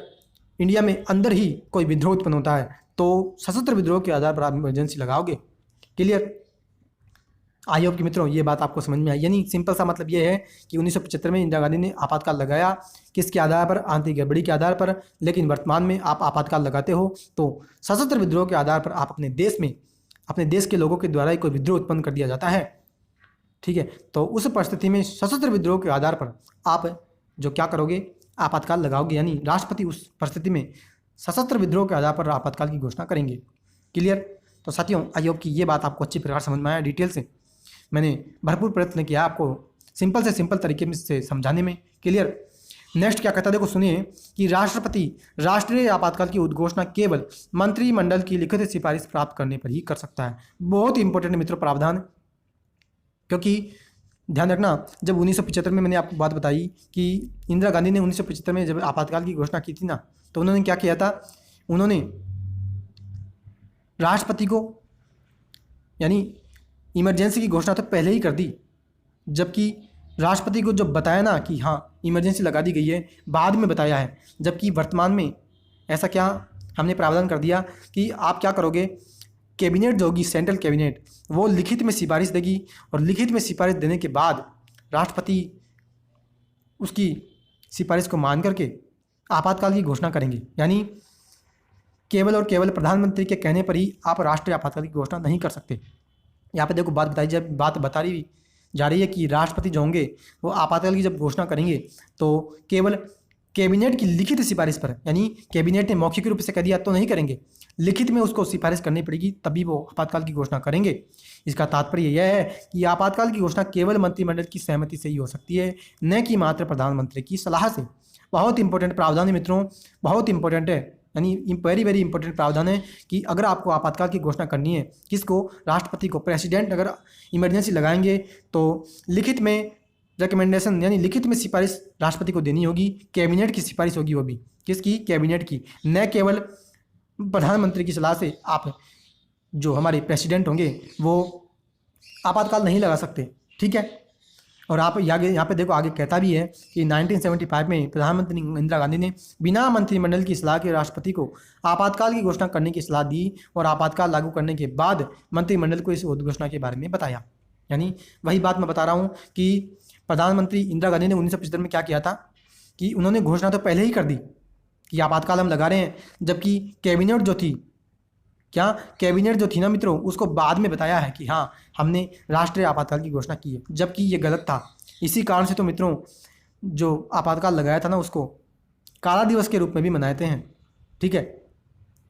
इंडिया में अंदर ही कोई विद्रोह उत्पन्न होता है तो सशस्त्र विद्रोह के आधार पर आप इमरजेंसी लगाओगे। क्लियर। आई होप कि मित्रों ये बात आपको समझ में आई। यानी सिंपल सा मतलब ये है कि 1975 में इंदिरा गांधी ने आपातकाल लगाया, किसके आधार पर? आंतरिक गड़बड़ी के आधार पर। लेकिन वर्तमान में आप आपातकाल लगाते हो तो सशस्त्र विद्रोह के आधार पर आप अपने देश में, अपने देश के लोगों के द्वारा ही कोई विद्रोह उत्पन्न कर दिया जाता है। ठीक है, तो उस परिस्थिति में सशस्त्र विद्रोह के आधार पर आप जो क्या करोगे? आपातकाल लगाओगे। यानी राष्ट्रपति उस परिस्थिति में सशस्त्र विद्रोह के आधार पर आपातकाल की घोषणा करेंगे। क्लियर। तो साथियों आई होप कि ये बात आपको अच्छी प्रकार समझ में आया। डिटेल से मैंने भरपूर प्रयत्न किया आपको सिंपल से सिंपल तरीके में से समझाने में। क्लियर। नेक्स्ट क्या कहता है, देखो सुनिए कि राष्ट्रपति राष्ट्रीय आपातकाल की उद्घोषणा केवल मंत्रिमंडल की लिखित सिफारिश प्राप्त करने पर ही कर सकता है। बहुत इंपॉर्टेंट मित्रों प्रावधान, क्योंकि ध्यान रखना, जब 1975 में मैंने आपको बात बताई कि इंदिरा गांधी ने 1975 में जब आपातकाल की घोषणा की थी ना, तो उन्होंने क्या किया था, उन्होंने राष्ट्रपति को यानी इमरजेंसी की घोषणा तो पहले ही कर दी, जबकि राष्ट्रपति को जब बताया ना कि हाँ इमरजेंसी लगा दी गई है, बाद में बताया है। जबकि वर्तमान में ऐसा क्या हमने प्रावधान कर दिया कि आप क्या करोगे, कैबिनेट जो होगी सेंट्रल कैबिनेट, वो लिखित में सिफारिश देगी और लिखित में सिफारिश देने के बाद राष्ट्रपति उसकी सिफारिश को मान करके आपातकाल की घोषणा करेंगे। यानी केवल और केवल प्रधानमंत्री के कहने पर ही आप राष्ट्रीय आपातकाल की घोषणा नहीं कर सकते। यहाँ पे देखो बात बता रही जा रही है कि राष्ट्रपति जो होंगे वो आपातकाल की जब घोषणा करेंगे तो केवल कैबिनेट की लिखित सिफारिश पर, यानी कैबिनेट ने मौखिक रूप से कह दिया तो नहीं करेंगे, लिखित में उसको सिफारिश करनी पड़ेगी, तभी वो आपातकाल की घोषणा करेंगे। इसका तात्पर्य यह है कि आपातकाल की घोषणा केवल मंत्रिमंडल की सहमति से ही हो सकती है, न कि मात्र प्रधानमंत्री की सलाह से। बहुत इंपॉर्टेंट प्रावधान है मित्रों, बहुत इंपॉर्टेंट है, यानी वेरी वेरी इंपॉर्टेंट प्रावधान है कि अगर आपको आपातकाल की घोषणा करनी है, किसको, राष्ट्रपति को, प्रेसिडेंट अगर इमरजेंसी लगाएंगे तो लिखित में रिकमेंडेशन यानी लिखित में सिफारिश राष्ट्रपति को देनी होगी, कैबिनेट की सिफारिश होगी, वो भी किसकी, कैबिनेट की, न केवल प्रधानमंत्री की सलाह से आप जो हमारे प्रेसिडेंट होंगे वो आपातकाल नहीं लगा सकते। ठीक है, और आप यहाँ पे देखो आगे कहता भी है कि 1975 में प्रधानमंत्री इंदिरा गांधी ने बिना मंत्रिमंडल की सलाह के राष्ट्रपति को आपातकाल की घोषणा करने की सलाह दी और आपातकाल लागू करने के बाद मंत्रिमंडल को इस घोषणा के बारे में बताया। यानी वही बात मैं बता रहा हूँ कि प्रधानमंत्री इंदिरा गांधी ने 1975 में क्या किया था कि उन्होंने घोषणा तो पहले ही कर दी कि आपातकाल हम लगा रहे हैं, जबकि कैबिनेट जो थी, क्या कैबिनेट जो थी ना मित्रों, उसको बाद में बताया है कि हाँ हमने राष्ट्रीय आपातकाल की घोषणा की है, जबकि ये गलत था। इसी कारण से तो मित्रों जो आपातकाल लगाया था ना उसको काला दिवस के रूप में भी मनाते हैं। ठीक है,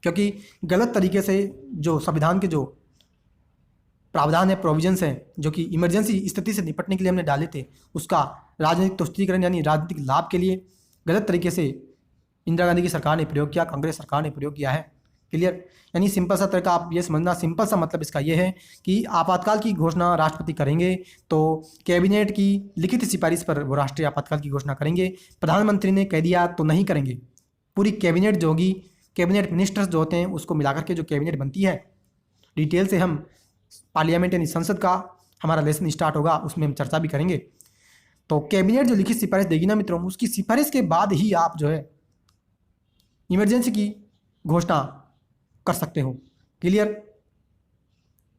क्योंकि गलत तरीके से जो संविधान के जो प्रावधान है, प्रोविजंस हैं जो कि इमरजेंसी स्थिति से निपटने के लिए हमने डाले थे, उसका राजनीतिक तुष्टीकरण यानी राजनीतिक लाभ के लिए गलत तरीके से इंदिरा गांधी की सरकार ने प्रयोग किया, कांग्रेस सरकार ने प्रयोग किया है। क्लियर, यानी सिंपल सा तरीका आप ये समझना, सिंपल सा मतलब इसका ये है कि आपातकाल की घोषणा राष्ट्रपति करेंगे तो कैबिनेट की लिखित सिफारिश पर वो राष्ट्रीय आपातकाल की घोषणा करेंगे, प्रधानमंत्री ने कह दिया तो नहीं करेंगे। पूरी कैबिनेट जो होगी, कैबिनेट मिनिस्टर्स जो होते हैं उसको मिलाकर के जो कैबिनेट बनती है, डिटेल से हम पार्लियामेंट यानी संसद का हमारा लेसन स्टार्ट होगा, उसमें हम चर्चा भी करेंगे। तो कैबिनेट जो लिखित सिफारिश देगी ना मित्रों, उसकी सिफारिश के बाद ही आप जो है इमरजेंसी की घोषणा कर सकते हो। क्लियर,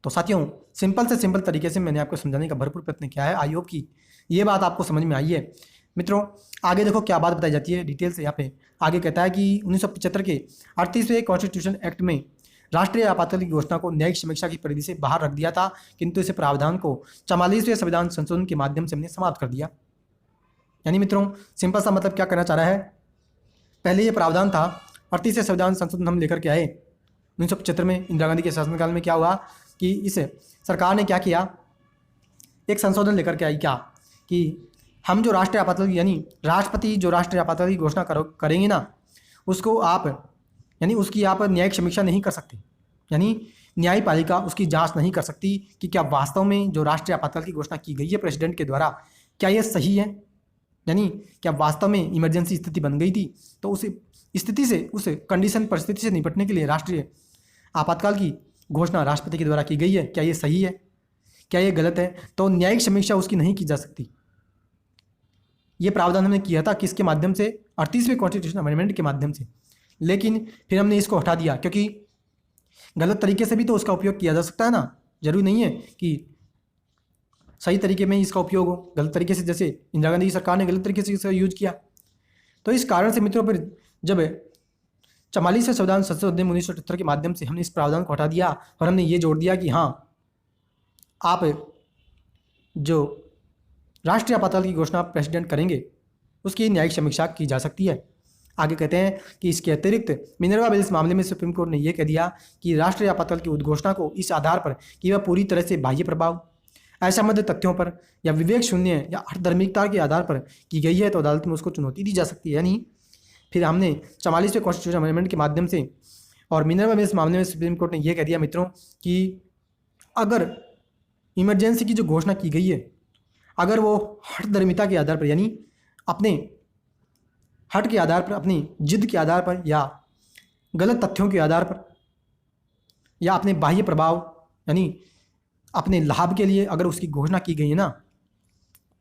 तो साथियों सिंपल से सिंपल तरीके से मैंने आपको समझाने का भरपूर प्रयत्न किया है। आई होप कि ये बात आपको समझ में आई है। मित्रों आगे देखो क्या बात बताई जाती है डिटेल से। यहाँ पे आगे कहता है कि 1975 के 38वें कॉन्स्टिट्यूशन एक्ट में राष्ट्रीय आपातकाल की घोषणा को न्यायिक समीक्षा की परिधि से बाहर रख दिया था, किंतु इस प्रावधान को 44वें संविधान संशोधन के माध्यम से हमने समाप्त कर दिया। यानी मित्रों सिंपल सा मतलब क्या करना चाह रहा है, पहले ये प्रावधान था, 38वें संविधान संशोधन हम लेकर के आए 1975 में। इंदिरा गांधी के शासनकाल में क्या हुआ कि इस सरकार ने क्या किया, एक संशोधन लेकर के आई, क्या कि हम जो राष्ट्रीय आपातकाल यानी राष्ट्रपति जो राष्ट्रीय आपातकाल की घोषणा करेंगे ना, उसको आप यानी उसकी आप न्यायिक समीक्षा नहीं कर सकते, यानी न्यायपालिका उसकी जांच नहीं कर सकती कि क्या वास्तव में जो राष्ट्रीय आपातकाल की घोषणा की गई है प्रेसिडेंट के द्वारा, क्या यह सही है, यानी क्या वास्तव में इमरजेंसी स्थिति बन गई थी तो उस स्थिति से, उस कंडीशन परिस्थिति से निपटने के लिए राष्ट्रीय आपातकाल की घोषणा राष्ट्रपति के द्वारा की गई है, क्या ये सही है, क्या ये गलत है। तो न्यायिक समीक्षा उसकी नहीं की जा सकती। ये प्रावधान हमने किया था किसके माध्यम से, 38वें कॉन्स्टिट्यूशन अमेंडमेंट के माध्यम से। लेकिन फिर हमने इसको हटा दिया, क्योंकि गलत तरीके से भी तो उसका उपयोग किया जा सकता है ना, जरूरी नहीं है कि सही तरीके में इसका उपयोग हो। गलत तरीके से, जैसे इंदिरा गांधी की सरकार ने गलत तरीके से इसका यूज किया। तो इस कारण से मित्रों फिर जब 44वें संविधान संशोधन 1978 के माध्यम से हमने इस प्रावधान को हटा दिया और हमने ये जोड़ दिया कि हाँ आप जो राष्ट्रीय आपातकाल की घोषणा प्रेसिडेंट करेंगे उसकी न्यायिक समीक्षा की जा सकती है। आगे कहते हैं कि इसके अतिरिक्त मिनर्वा बिल इस मामले में सुप्रीम कोर्ट ने यह कह दिया कि राष्ट्रीय आपातकाल की उद्घोषणा को इस आधार पर कि वह पूरी तरह से बाह्य प्रभाव, असंबद्ध तथ्यों पर या विवेक शून्य या हठधर्मिकता के आधार पर की गई है तो अदालत में उसको चुनौती दी जा सकती है। यानी फिर हमने 44वें कॉन्स्टिट्यूशन अमेंडमेंट के माध्यम से और मिनर्वा बिल इस मामले में सुप्रीम कोर्ट ने यह कह दिया मित्रों कि अगर इमरजेंसी की जो घोषणा की गई है अगर वो हठधर्मिता के आधार पर यानी अपने हट के आधार पर, अपनी जिद के आधार पर, या गलत तथ्यों के आधार पर, या अपने बाह्य प्रभाव यानी अपने लाभ के लिए अगर उसकी घोषणा की गई है ना,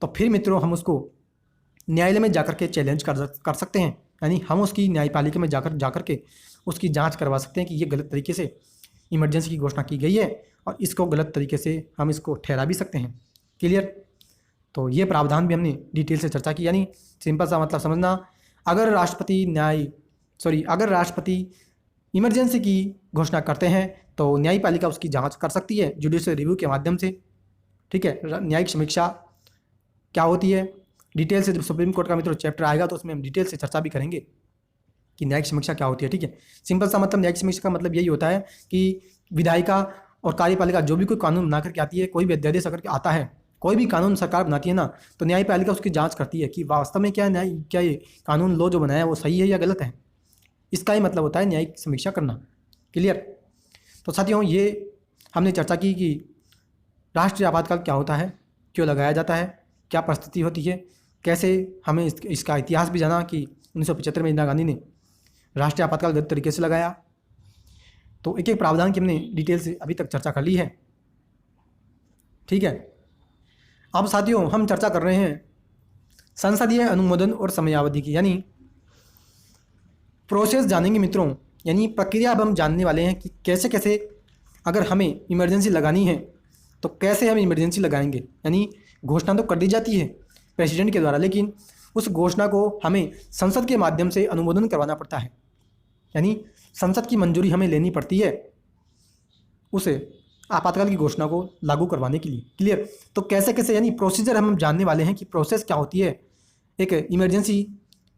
तो फिर मित्रों हम उसको न्यायालय में जाकर के चैलेंज कर सकते हैं। यानी हम उसकी न्यायपालिका में जाकर के उसकी जांच करवा सकते हैं कि ये गलत तरीके से इमरजेंसी की घोषणा की गई है, और इसको गलत तरीके से हम इसको ठहरा भी सकते हैं। क्लियर? तो ये प्रावधान भी हमने डिटेल से चर्चा की। यानी सिंपल सा मतलब समझना, अगर राष्ट्रपति इमरजेंसी की घोषणा करते हैं तो न्यायपालिका उसकी जांच कर सकती है जुडिशियल रिव्यू के माध्यम से। ठीक है, न्यायिक समीक्षा क्या होती है, डिटेल से जब सुप्रीम कोर्ट का मित्रों चैप्टर आएगा तो उसमें हम डिटेल से चर्चा भी करेंगे कि न्यायिक समीक्षा क्या होती है। ठीक है, सिंपल सा मतलब न्यायिक समीक्षा का मतलब यही होता है कि विधायिका और कार्यपालिका जो भी कोई कानून बना करके आती है, कोई भी अध्यादेश अगर आता है, कोई भी कानून सरकार बनाती है ना, तो न्यायपालिका उसकी जांच करती है कि वास्तव में क्या ये कानून लो जो बनाया है वो सही है या गलत है। इसका ही मतलब होता है न्यायिक समीक्षा करना। क्लियर? तो साथियों, ये हमने चर्चा की कि राष्ट्रीय आपातकाल क्या होता है, क्यों लगाया जाता है, क्या परिस्थिति होती है, कैसे हमें इसका इतिहास भी जाना कि 1975 में इंदिरा गांधी ने राष्ट्रीय आपातकाल गलत तरीके से लगाया। तो एक एक प्रावधान की हमने डिटेल से अभी तक चर्चा कर ली है। ठीक है, अब साथियों हम चर्चा कर रहे हैं संसदीय अनुमोदन और समयावधि की, यानी प्रोसेस जानेंगे मित्रों। यानी प्रक्रिया अब हम जानने वाले हैं कि कैसे कैसे अगर हमें इमरजेंसी लगानी है तो कैसे हम इमरजेंसी लगाएंगे। यानी घोषणा तो कर दी जाती है प्रेसिडेंट के द्वारा, लेकिन उस घोषणा को हमें संसद के माध्यम से अनुमोदन करवाना पड़ता है। यानी संसद की मंजूरी हमें लेनी पड़ती है उसे आपातकाल की घोषणा को लागू करवाने के लिए। क्लियर? तो कैसे कैसे यानी प्रोसीजर हम जानने वाले हैं कि प्रोसेस क्या होती है एक इमरजेंसी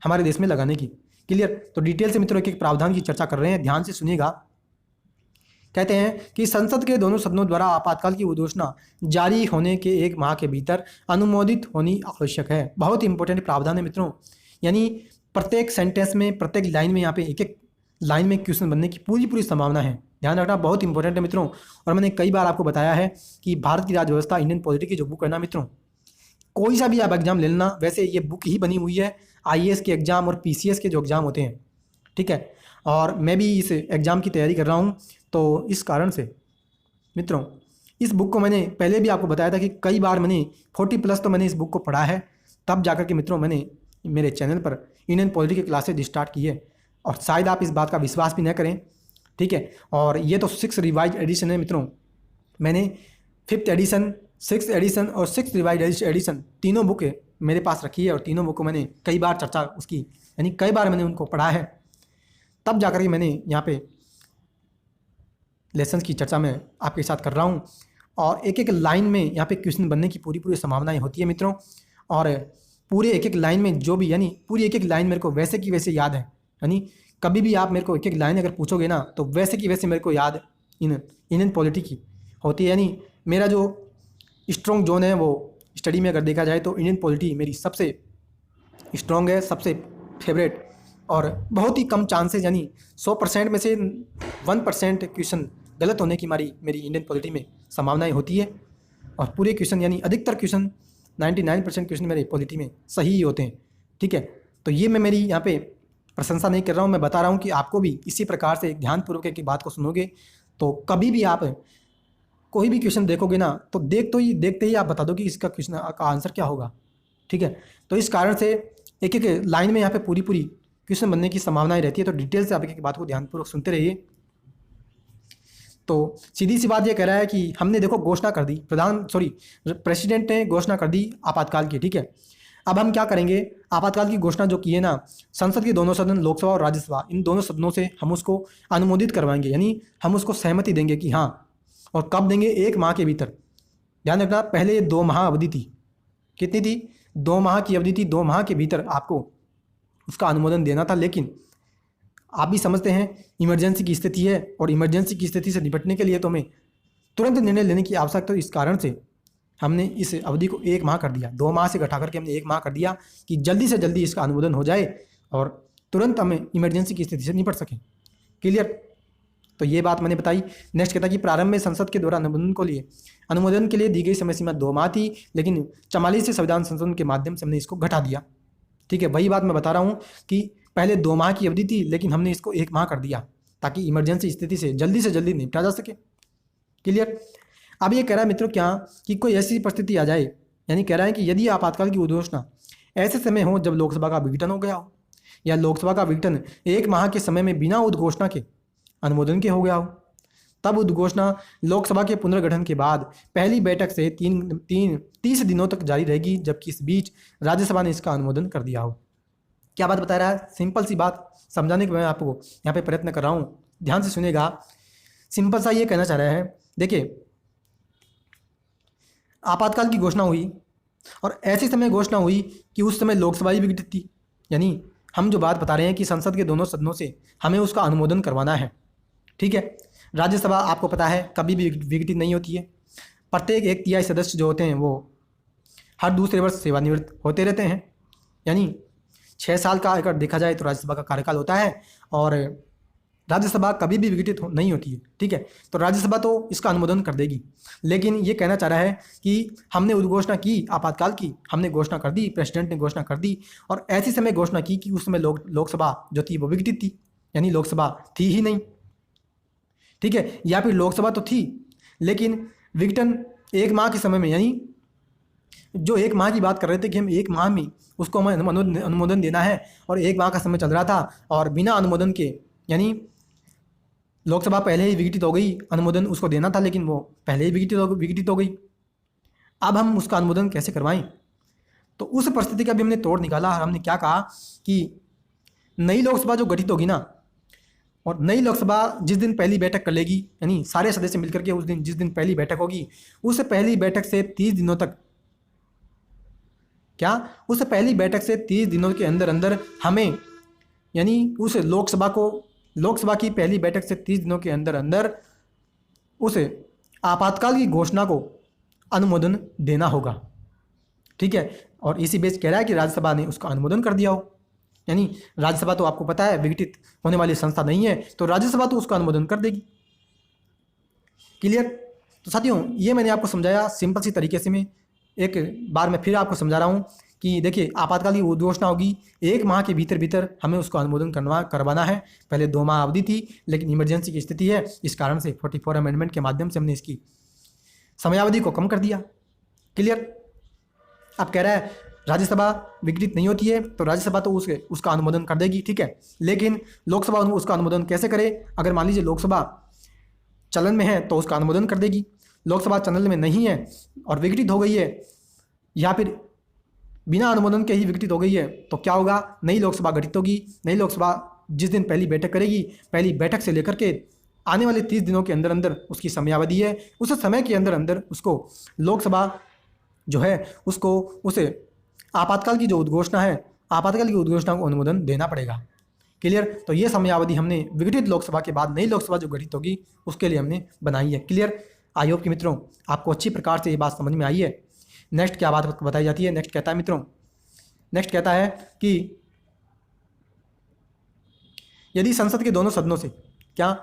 हमारे देश में लगाने की। क्लियर? तो डिटेल से मित्रों एक एक प्रावधान की चर्चा कर रहे हैं, ध्यान से सुनिएगा। कहते हैं कि संसद के दोनों सदनों द्वारा आपातकाल की घोषणा जारी होने के 1 माह के भीतर अनुमोदित होनी आवश्यक है। बहुत इंपॉर्टेंट प्रावधान है मित्रों। यानी प्रत्येक सेंटेंस में, प्रत्येक लाइन में, यहाँ पे एक एक लाइन में क्वेश्चन बनने की पूरी संभावना है। ध्यान रखना, बहुत इंपॉर्टेंट है मित्रों। और मैंने कई बार आपको बताया है कि भारत की राज्य व्यवस्था इंडियन पॉलिटी की जो बुक है ना मित्रों, कोई सा भी आप एग्जाम ले लेना, वैसे ये बुक ही बनी हुई है IAS के एग्जाम और PCS के जो एग्जाम होते हैं। ठीक है, और मैं भी इस एग्ज़ाम की तैयारी कर रहा हूँ, तो इस कारण से मित्रों इस बुक को मैंने पहले भी आपको बताया था कि कई बार मैंने 40+ तो मैंने इस बुक को पढ़ा है, तब जाकर के मित्रों मैंने मेरे चैनल पर इंडियन पॉलिटी की क्लासेज स्टार्ट की है। और शायद आप इस बात का विश्वास भी न करें। ठीक है, और ये तो 6 रिवाइज एडिशन है मित्रों। मैंने 5th एडिशन, 6th एडिशन और 6th रिवाइज एडिशन तीनों बुक मेरे पास रखी है, और तीनों बुक को मैंने कई बार चर्चा उसकी, यानी कई बार मैंने उनको पढ़ा है, तब जाकर के मैंने यहाँ पे लेसन्स की चर्चा मैं आपके साथ कर रहा हूँ। और एक एक लाइन में यहाँ पे क्वेश्चन बनने की पूरी संभावनाएं होती है मित्रों। और पूरे एक एक लाइन में जो भी, यानी पूरी एक एक लाइन मेरे को वैसे की वैसे याद है। यानी कभी भी आप मेरे को एक एक लाइन अगर पूछोगे ना, तो वैसे की वैसे मेरे को याद इंडियन पॉलिटी की होती है। यानी मेरा जो स्ट्रॉन्ग जोन है वो स्टडी में अगर देखा जाए तो इंडियन पॉलिटी मेरी सबसे स्ट्रॉन्ग है, सबसे फेवरेट, और बहुत ही कम चांसेस, यानी 100% में से 1% क्वेश्चन गलत होने की मेरी इंडियन पॉलिटी में संभावनाएं होती है। और पूरे क्वेश्चन, यानी अधिकतर क्वेश्चन 99% क्वेश्चन मेरे पॉलिटी में सही ही होते हैं। ठीक है, तो ये मैं मेरी यहाँ पे प्रशंसा नहीं कर रहा हूँ, मैं बता रहा हूँ कि आपको भी इसी प्रकार से ध्यानपूर्वक की बात को सुनोगे तो कभी भी आप कोई भी क्वेश्चन देखोगे ना, तो देखते ही आप बता दो कि इसका क्वेश्चन का आंसर क्या होगा। ठीक है, तो इस कारण से एक एक लाइन में यहाँ पे पूरी क्वेश्चन बनने की संभावनाएं रहती है। तो डिटेल से आप एक बात को ध्यानपूर्वक सुनते रहिए। तो सीधी सी बात ये कह रहा है कि हमने देखो घोषणा कर दी, प्रेसिडेंट ने घोषणा कर दी आपातकाल की। ठीक है, अब हम क्या करेंगे, आपातकाल की घोषणा जो की है ना, संसद के दोनों सदन, लोकसभा और राज्यसभा, इन दोनों सदनों से हम उसको अनुमोदित करवाएंगे। यानी हम उसको सहमति देंगे कि हाँ, और कब देंगे, 1 माह के भीतर। ध्यान रखना, पहले ये 2 माह अवधि थी। कितनी थी? 2 माह की अवधि थी। 2 माह के भीतर आपको उसका अनुमोदन देना था। लेकिन आप भी समझते हैं इमरजेंसी की स्थिति है, और इमरजेंसी की स्थिति से निपटने के लिए तो हमें तुरंत निर्णय लेने की आवश्यकता है। इस कारण से हमने इस अवधि को 1 माह कर दिया, 2 माह से घटा करके हमने 1 माह कर दिया कि जल्दी से जल्दी इसका अनुमोदन हो जाए और तुरंत हमें इमरजेंसी की स्थिति से निपट सकें। क्लियर? तो ये बात मैंने बताई। नेक्स्ट कहता है कि प्रारंभ में संसद के द्वारा अनुमोदन के लिए दी गई समय सीमा 2 माह थी, लेकिन 44 से संविधान संशोधन के माध्यम से हमने इसको घटा दिया। ठीक है, वही बात मैं बता रहा हूँ कि पहले 2 माह की अवधि थी, लेकिन हमने इसको 1 माह कर दिया ताकि इमरजेंसी स्थिति से जल्दी निपटा जा सके। क्लियर। अब ये कह रहा है मित्रों क्या कि कोई ऐसी परिस्थिति आ जाए, यानी कह रहा है कि यदि आपातकाल की उद्घोषणा ऐसे समय हो जब लोकसभा का विघटन हो गया हो, या लोकसभा का विघटन 1 माह के समय में बिना उद्घोषणा के अनुमोदन के हो गया हो, तब उद्घोषणा लोकसभा के पुनर्गठन के बाद पहली बैठक से 30 दिनों तक जारी रहेगी, जबकि इस बीच राज्यसभा ने इसका अनुमोदन कर दिया हो। क्या बात बता रहा है? सिंपल सी बात समझाने के मैं आपको यहाँ पे प्रयत्न कर रहा हूँ, ध्यान से सुनिएगा। सिंपल सा ये कहना चाह रहा है, देखिए आपातकाल की घोषणा हुई और ऐसे समय घोषणा हुई कि उस समय लोकसभा ही विघटित थी, यानी हम जो बात बता रहे हैं कि संसद के दोनों सदनों से हमें उसका अनुमोदन करवाना है। ठीक है, राज्यसभा आपको पता है कभी भी विघटित नहीं होती है। प्रत्येक 1/3 सदस्य जो होते हैं वो हर दूसरे वर्ष सेवानिवृत्त होते रहते हैं, यानी 6 साल का अगर देखा जाए तो राज्यसभा का कार्यकाल होता है, और राज्यसभा कभी भी विघटित नहीं होती है। ठीक है, तो राज्यसभा तो इसका अनुमोदन कर देगी, लेकिन ये कहना चाह रहा है कि हमने उद्घोषणा की आपातकाल की, हमने घोषणा कर दी, प्रेसिडेंट ने घोषणा कर दी, और ऐसी समय घोषणा की कि उस समय लोकसभा जो थी वो विघटित थी, यानी लोकसभा थी ही नहीं। ठीक है, या फिर लोकसभा तो थी लेकिन विघटन 1 माह के समय में, यानी जो 1 माह की बात कर रहे थे कि हम 1 माह में उसको हमें अनुमोदन देना है, और 1 माह का समय चल रहा था और बिना अनुमोदन के, यानी लोकसभा पहले ही विघटित हो गई, अनुमोदन उसको देना था लेकिन वो पहले ही विघटित हो गई। अब हम उसका अनुमोदन कैसे करवाएं? तो उस परिस्थिति का भी हमने तोड़ निकाला। हमने क्या कहा कि नई लोकसभा जो गठित होगी ना, और नई लोकसभा जिस दिन पहली बैठक कर लेगी, यानी सारे सदस्य मिलकर के उस दिन जिस दिन पहली बैठक होगी, उस पहली बैठक से 30 दिनों तक, क्या उस पहली बैठक से 30 दिनों के अंदर अंदर हमें, यानी उस लोकसभा की पहली बैठक से 30 दिनों के अंदर अंदर उस आपातकाल की घोषणा को अनुमोदन देना होगा। ठीक है, और इसी बेस कह रहा है कि राज्यसभा ने उसका अनुमोदन कर दिया हो, यानी राज्यसभा तो आपको पता है विघटित होने वाली संस्था नहीं है, तो राज्यसभा तो उसका अनुमोदन कर देगी। क्लियर। तो साथियों ये मैंने आपको समझाया सिंपल सी तरीके से। मैं एक बार मैं फिर आपको समझा रहा हूँ कि देखिए आपातकाल की उद्घोषणा होगी, 1 माह के भीतर हमें उसको अनुमोदन करवाना है। पहले 2 माह अवधि थी, लेकिन इमरजेंसी की स्थिति है, इस कारण से 44 अमेंडमेंट के माध्यम से हमने इसकी समयावधि को कम कर दिया। क्लियर। अब कह रहा है राज्यसभा विघटित नहीं होती है, तो राज्यसभा तो उसका अनुमोदन कर देगी। ठीक है, लेकिन लोकसभा उसका अनुमोदन कैसे करे? अगर मान लीजिए लोकसभा चलन में है तो उसका अनुमोदन कर देगी, लोकसभा चलन में नहीं है और विघटित हो गई है, या फिर बिना अनुमोदन के ही विघटित हो गई है, तो क्या होगा? नई लोकसभा गठित होगी। नई लोकसभा जिस दिन पहली बैठक करेगी, पहली बैठक से लेकर के आने वाले 30 दिनों के अंदर अंदर उसकी समयावधि है, उस समय के अंदर अंदर उसको लोकसभा जो है उसको उस आपातकाल की जो उद्घोषणा है, आपातकाल की उद्घोषणा को अनुमोदन देना पड़ेगा। क्लियर। तो ये समयावधि हमने विघटित लोकसभा के बाद नई लोकसभा जो गठित होगी उसके लिए हमने बनाई है। क्लियर। आई होप कि मित्रों आपको अच्छी प्रकार से ये बात समझ में आई है। नेक्स्ट क्या बात बताई जाती है? नेक्स्ट कहता है मित्रों, नेक्स्ट कहता है कि यदि संसद के दोनों सदनों से, क्या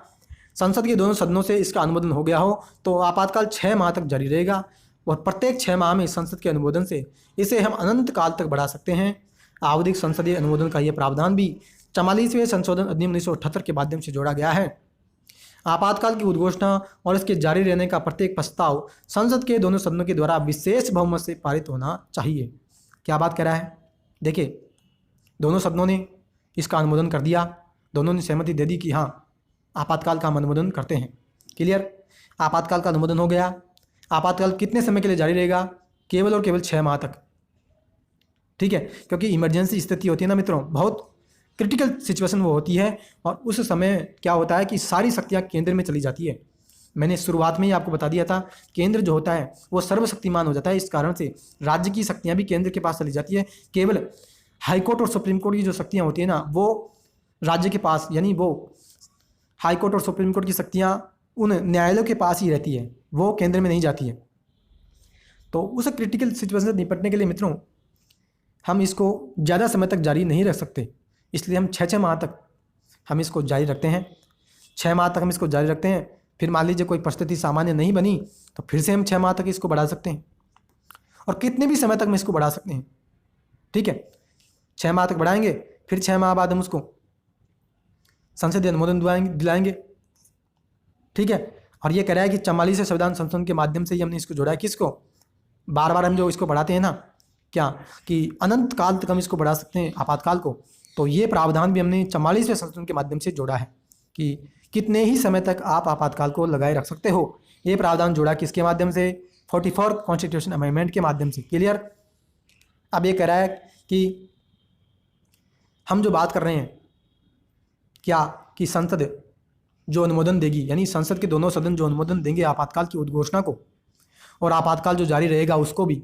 संसद के दोनों सदनों से इसका अनुमोदन हो गया हो तो आपातकाल 6 माह तक जारी रहेगा, और प्रत्येक 6 माह में संसद के अनुमोदन से इसे हम अनंत काल तक बढ़ा सकते हैं। आवधिक संसदीय अनुमोदन का यह प्रावधान भी 44वें संशोधन अधिनियम 1978 के माध्यम से जोड़ा गया है। आपातकाल की उद्घोषणा और इसके जारी रहने का प्रत्येक प्रस्ताव संसद के दोनों सदनों के द्वारा विशेष बहुमत से पारित होना चाहिए। क्या बात कह रहा है? देखिए दोनों सदनों ने इसका अनुमोदन कर दिया, दोनों ने सहमति दे दी कि हाँ आपातकाल का हम अनुमोदन करते हैं। क्लियर। आपातकाल का अनुमोदन हो गया। आपातकाल कितने समय के लिए जारी रहेगा? केवल और केवल 6 माह तक। ठीक है, क्योंकि इमरजेंसी स्थिति होती है ना मित्रों, बहुत क्रिटिकल सिचुएशन वो होती है, और उस समय क्या होता है कि सारी शक्तियाँ केंद्र में चली जाती है। मैंने शुरुआत में ही आपको बता दिया था, केंद्र जो होता है वो सर्वशक्तिमान हो जाता है। इस कारण से राज्य की शक्तियाँ भी केंद्र के पास चली जाती है। केवल हाईकोर्ट और सुप्रीम कोर्ट की जो शक्तियाँ होती है ना, वो राज्य के पास, यानी वो हाईकोर्ट और सुप्रीम कोर्ट की शक्तियाँ उन न्यायालयों के पास ही रहती है, वो केंद्र में नहीं जाती है। तो उस क्रिटिकल सिचुएशन से निपटने के लिए मित्रों हम इसको ज़्यादा समय तक जारी नहीं रख सकते, इसलिए हम 6 माह तक हम इसको जारी रखते हैं। 6 माह तक हम इसको जारी रखते हैं, फिर मान लीजिए कोई परिस्थिति सामान्य नहीं बनी तो फिर से हम 6 माह तक इसको बढ़ा सकते हैं, और कितने भी समय तक हम इसको बढ़ा सकते हैं। ठीक है, 6 माह तक बढ़ाएंगे, फिर 6 माह बाद हम उसको संसदीय अनुमोदन दिलाएंगे। ठीक है, और ये कह रहा है कि 44वें संविधान संशोधन के माध्यम से ही हमने इसको जोड़ा है। किसको? बार बार हम जो इसको बढ़ाते हैं ना, क्या कि अनंत काल तक हम इसको बढ़ा सकते हैं आपातकाल को, तो ये प्रावधान भी हमने 44वें संशोधन के माध्यम से जोड़ा है कि कितने ही समय तक आप आपातकाल को लगाए रख सकते हो। ये प्रावधान जोड़ा किसके माध्यम से? 44 कॉन्स्टिट्यूशन अमेंडमेंट के माध्यम से। क्लियर? अब ये कह रहा है कि हम जो बात कर रहे हैं क्या कि संसद जो अनुमोदन देगी, यानी संसद के दोनों सदन जो अनुमोदन देंगे आपातकाल की उद्घोषणा को और आपातकाल जो जारी रहेगा उसको भी,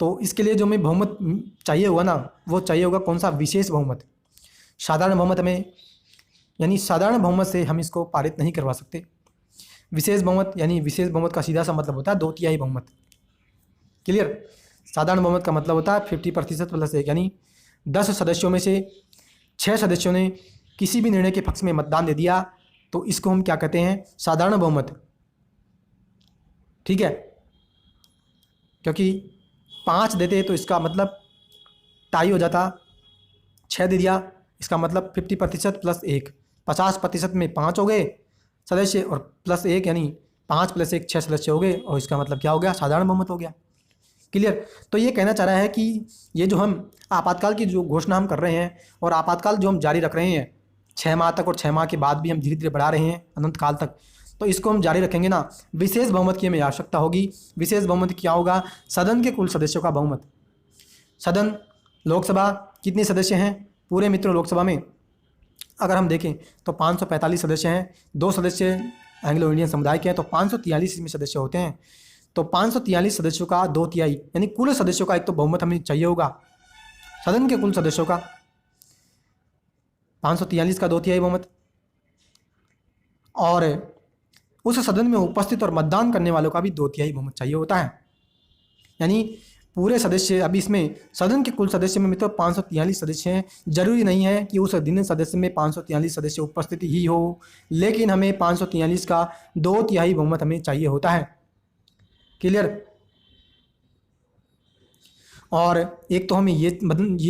तो इसके लिए जो हमें बहुमत चाहिए होगा ना, वो चाहिए होगा कौन सा? विशेष बहुमत। साधारण बहुमत हमें, यानी साधारण बहुमत से हम इसको पारित नहीं करवा सकते। विशेष बहुमत, यानी विशेष बहुमत का सीधा सा मतलब होता है 2/3 बहुमत। क्लियर? साधारण बहुमत का मतलब होता है 50% प्लस 1, यानी 10 सदस्यों में से 6 सदस्यों ने किसी भी निर्णय के पक्ष में मतदान दे दिया, तो इसको हम क्या कहते हैं? साधारण बहुमत। ठीक है, क्योंकि 5 देते तो इसका मतलब टाई हो जाता, 6 दे दिया इसका मतलब 50% प्लस 1, 50% में 5 हो गए सदस्य, और प्लस 1 यानी 5 + 1 6 सदस्य हो गए, और इसका मतलब क्या हो गया? साधारण बहुमत हो गया। क्लियर? तो ये कहना चाह रहा है कि ये जो हम आपातकाल की जो घोषणा हम कर रहे हैं और आपातकाल जो हम जारी रख रहे हैं 6 माह तक, और 6 माह के बाद भी हम धीरे धीरे बढ़ा रहे हैं अनंत काल तक, तो इसको हम जारी रखेंगे ना, विशेष बहुमत की हमें आवश्यकता होगी। विशेष बहुमत क्या होगा? सदन के कुल सदस्यों का बहुमत। सदन लोकसभा कितने सदस्य हैं पूरे मित्रों? लोकसभा में अगर हम देखें तो 545 सदस्य हैं, 2 सदस्य एंग्लो इंडियन समुदाय के हैं, तो 543 इसमें सदस्य होते हैं। तो 543 सदस्यों का 2/3 यानी कुल सदस्यों का एक तो बहुमत हमें चाहिए होगा, सदन के कुल सदस्यों का 543 का 2/3 बहुमत, और उस सदन में उपस्थित और मतदान करने वालों का भी 2/3 बहुमत चाहिए होता है। यानी पूरे सदस्य, अभी इसमें सदन के कुल सदस्य में मित्रों 543 सदस्य हैं। जरूरी नहीं है कि उस दिन सदस्य में 543 सदस्य उपस्थित ही हो, लेकिन हमें 543 का 2/3 बहुमत हमें चाहिए होता है। क्लियर? और एक तो हमें ये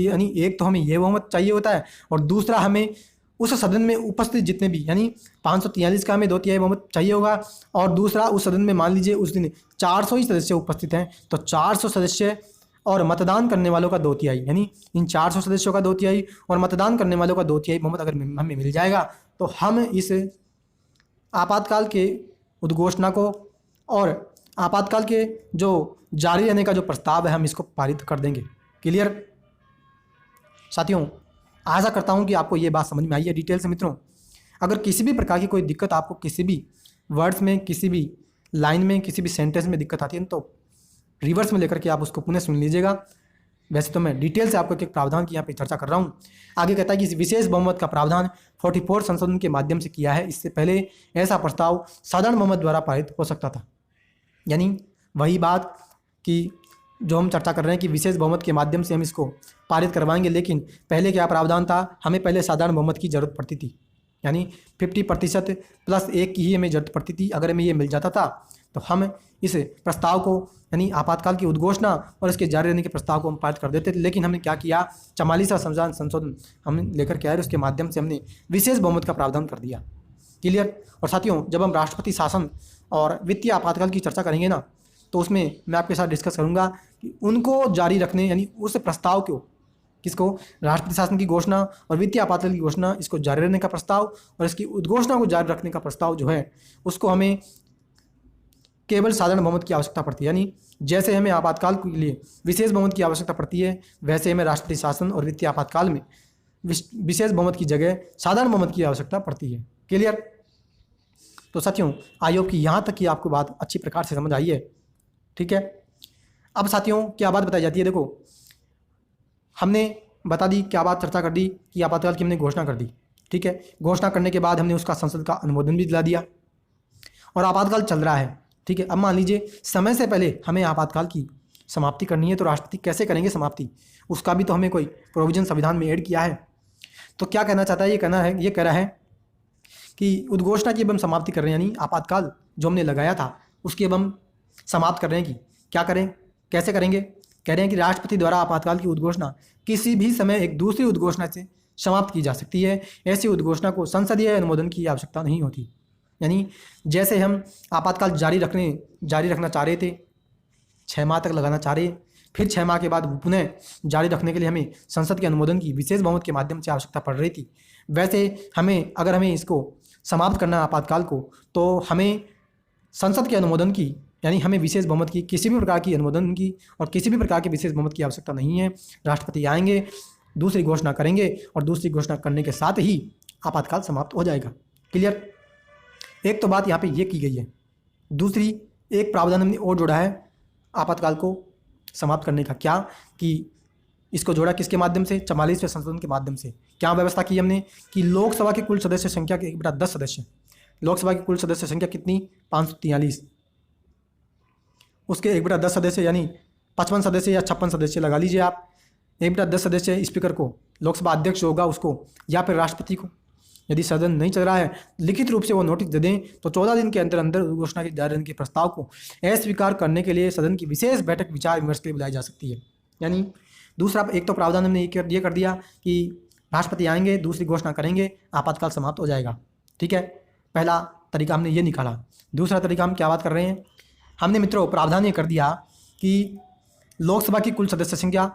यानी एक तो हमें ये बहुमत चाहिए होता है, और दूसरा हमें उस सदन में उपस्थित जितने भी, यानी 543 का हमें 2/3 बहुमत चाहिए होगा, और दूसरा उस सदन में मान लीजिए उस दिन 400 ही सदस्य उपस्थित हैं, तो 400 सदस्य और मतदान करने वालों का 2/3, यानी इन 400 सदस्यों का 2/3 और मतदान करने वालों का 2/3 बहुमत अगर हमें मिल जाएगा, तो हम इस आपातकाल के उद्घोषणा को और आपातकाल के जो जारी रहने का जो प्रस्ताव है हम इसको पारित कर देंगे। क्लियर साथियों? आशा करता हूं कि आपको ये बात समझ में आई है डिटेल से। मित्रों, अगर किसी भी प्रकार की कोई दिक्कत आपको किसी भी वर्ड्स में, किसी भी लाइन में, किसी भी सेंटेंस में दिक्कत आती है तो रिवर्स में लेकर के आप उसको पुनः सुन लीजिएगा। वैसे तो मैं डिटेल से आपको एक प्रावधान की यहाँ पे चर्चा कर रहा हूँ। आगे कहता है कि इस विशेष बहुमत का प्रावधान 44 संशोधन के माध्यम से किया है। इससे पहले ऐसा प्रस्ताव साधारण बहुमत द्वारा पारित हो सकता था। यानी वही बात कि जो हम चर्चा कर रहे हैं कि विशेष बहुमत के माध्यम से हम इसको पारित करवाएंगे, लेकिन पहले क्या प्रावधान था? हमें पहले साधारण बहुमत की ज़रूरत पड़ती थी, यानी 50% प्लस 1 की ही हमें ज़रूरत पड़ती थी। अगर हमें ये मिल जाता था तो हम इस प्रस्ताव को, यानी आपातकाल की उद्घोषणा और इसके जारी रहने के प्रस्ताव को हम पारित कर देते थे। लेकिन हमने क्या किया? 44वां संविधान संशोधन हम लेकर के आए, उसके माध्यम से हमने विशेष बहुमत का प्रावधान कर दिया। क्लियर? और साथियों, जब हम राष्ट्रपति शासन और वित्तीय आपातकाल की चर्चा करेंगे ना, तो उसमें मैं आपके साथ डिस्कस करूंगा कि उनको जारी रखने, यानी उस प्रस्ताव को, किसको? राष्ट्रपति शासन की घोषणा और वित्तीय आपातकाल की घोषणा, इसको जारी रहने का प्रस्ताव और इसकी उद्घोषणा को जारी रखने का प्रस्ताव जो है, उसको हमें केवल साधारण बहुमत की आवश्यकता पड़ती है। यानी जैसे हमें आपातकाल के लिए विशेष बहुमत की आवश्यकता पड़ती है, वैसे हमें राष्ट्रपति शासन और वित्तीय आपातकाल में विशेष बहुमत की जगह साधारण बहुमत की आवश्यकता पड़ती है। क्लियर? तो साथियों, आई होप कि यहाँ तक की आपको बात अच्छी प्रकार से समझ आई है। ठीक है, अब साथियों क्या बात बताई जाती है? देखो, हमने बता दी, क्या बात चर्चा कर दी कि आपातकाल की हमने घोषणा कर दी। ठीक है, घोषणा करने के बाद हमने उसका संसद का अनुमोदन भी दिला दिया और आपातकाल चल रहा है। ठीक है, अब मान लीजिए समय से पहले हमें आपातकाल की समाप्ति करनी है, तो राष्ट्रपति कैसे करेंगे समाप्ति? उसका भी तो हमें कोई प्रोविजन संविधान में ऐड किया है। तो क्या कहना चाहता है? ये कह रहा है कि उद्घोषणा की अब हम समाप्ति कर रहे हैं, यानी आपातकाल जो हमने लगाया था उसकी अब हम समाप्त कर रहे हैं। कि क्या करें, कैसे करेंगे? कह रहे हैं कि राष्ट्रपति द्वारा आपातकाल की उद्घोषणा किसी भी समय एक दूसरी उद्घोषणा से समाप्त की जा सकती है। ऐसी उद्घोषणा को संसदीय अनुमोदन की आवश्यकता नहीं होती। यानी जैसे हम आपातकाल जारी रखना चाह रहे थे, 6 माह तक लगाना चाह रहे, फिर 6 माह के बाद पुनः जारी रखने के लिए हमें संसद के अनुमोदन की विशेष बहुमत के माध्यम से आवश्यकता पड़ रही थी, वैसे अगर हमें इसको समाप्त करना है आपातकाल को, तो हमें संसद के अनुमोदन की, यानी हमें विशेष बहुमत की, किसी भी प्रकार की अनुमोदन की और किसी भी प्रकार के विशेष बहुमत की आवश्यकता नहीं है। राष्ट्रपति आएंगे, दूसरी घोषणा करेंगे और दूसरी घोषणा करने के साथ ही आपातकाल समाप्त हो जाएगा। क्लियर? एक तो बात यहाँ पे ये की गई है। दूसरी एक प्रावधान हमने और जोड़ा है आपातकाल को समाप्त करने का। क्या? कि इसको जोड़ा किसके माध्यम से? 44वें संशोधन के माध्यम से। क्या व्यवस्था की हमने कि लोकसभा की कुल सदस्य संख्या के 1/10 सदस्य, लोकसभा की कुल सदस्य संख्या कितनी? 543, उसके 1/10 सदस्य यानी 55 सदस्य या 56 सदस्य लगा लीजिए आप। 1/10 सदस्य स्पीकर को, लोकसभा अध्यक्ष होगा उसको, या फिर राष्ट्रपति को। यदि सदन नहीं चल रहा है, लिखित रूप से वो नोटिस दे दें तो 14 दिन के अंदर अंदर घोषणा के जारी रहने के प्रस्ताव को अस्वीकार करने के लिए सदन की विशेष बैठक विचार विमर्श के लिए बुलाई जा सकती है। यानी दूसरा एक तो प्रावधान हमने ये कर दिया कि राष्ट्रपति आएंगे, दूसरी घोषणा करेंगे, आपातकाल समाप्त हो जाएगा। ठीक है, पहला तरीका हमने ये निकाला। दूसरा तरीका हम क्या बात कर रहे हैं? हमने मित्रों प्रावधान ये कर दिया कि लोकसभा की कुल सदस्य संख्या,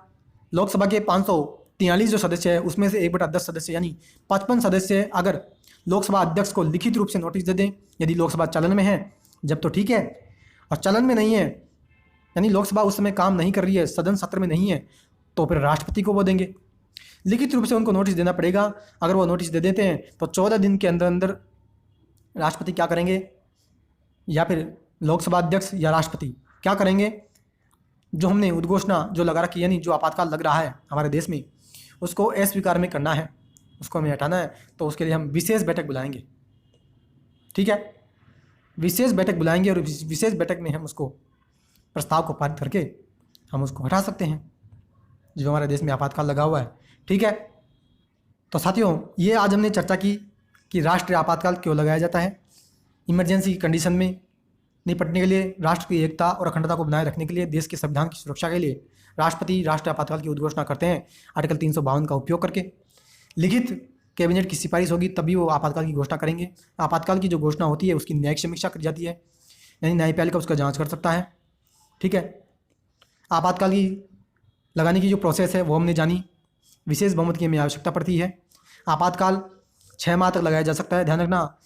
लोकसभा के 543 जो सदस्य है उसमें से 1/10 सदस्य यानी 55 सदस्य अगर लोकसभा अध्यक्ष को लिखित रूप से नोटिस दे दें, यदि लोकसभा चलन में है जब तो ठीक है, और चलन में नहीं है यानी लोकसभा उस समय काम नहीं कर रही है, सदन सत्र में नहीं है, तो फिर राष्ट्रपति को वो देंगे। लिखित रूप से उनको नोटिस देना पड़ेगा। अगर वो नोटिस दे देते हैं तो 14 दिन के अंदर अंदर राष्ट्रपति क्या करेंगे, या फिर लोकसभा अध्यक्ष या राष्ट्रपति क्या करेंगे, जो हमने उद्घोषणा जो लगा रखी यानी जो आपातकाल लग रहा है हमारे देश में, उसको अस्वीकार में करना है, उसको हमें हटाना है, तो उसके लिए हम विशेष बैठक बुलाएंगे। ठीक है, विशेष बैठक बुलाएंगे और विशेष बैठक में हम उसको प्रस्ताव को पारित करके हम उसको हटा सकते हैं जो हमारे देश में आपातकाल लगा हुआ है। ठीक है, तो साथियों ये आज हमने चर्चा की कि राष्ट्रीय आपातकाल क्यों लगाया जाता है। इमरजेंसी की कंडीशन में निपटने के लिए, राष्ट्र की एकता और अखंडता को बनाए रखने के लिए, देश के संविधान की सुरक्षा के लिए राष्ट्रपति राष्ट्रीय आपातकाल की उद्घोषणा करते हैं आर्टिकल 352 का उपयोग करके। लिखित कैबिनेट की सिफारिश होगी तभी वो आपातकाल की घोषणा करेंगे। आपातकाल की जो घोषणा होती है उसकी न्यायिक समीक्षा की जाती है, यानी न्यायपालिका उसका जांच कर सकता है। ठीक है, आपातकाल की लगाने की जो प्रोसेस है वो हमने जानी। विशेष बहुमत की हमें आवश्यकता पड़ती है। आपातकाल 6 माह तक लगाया जा सकता है, ध्यान रखना,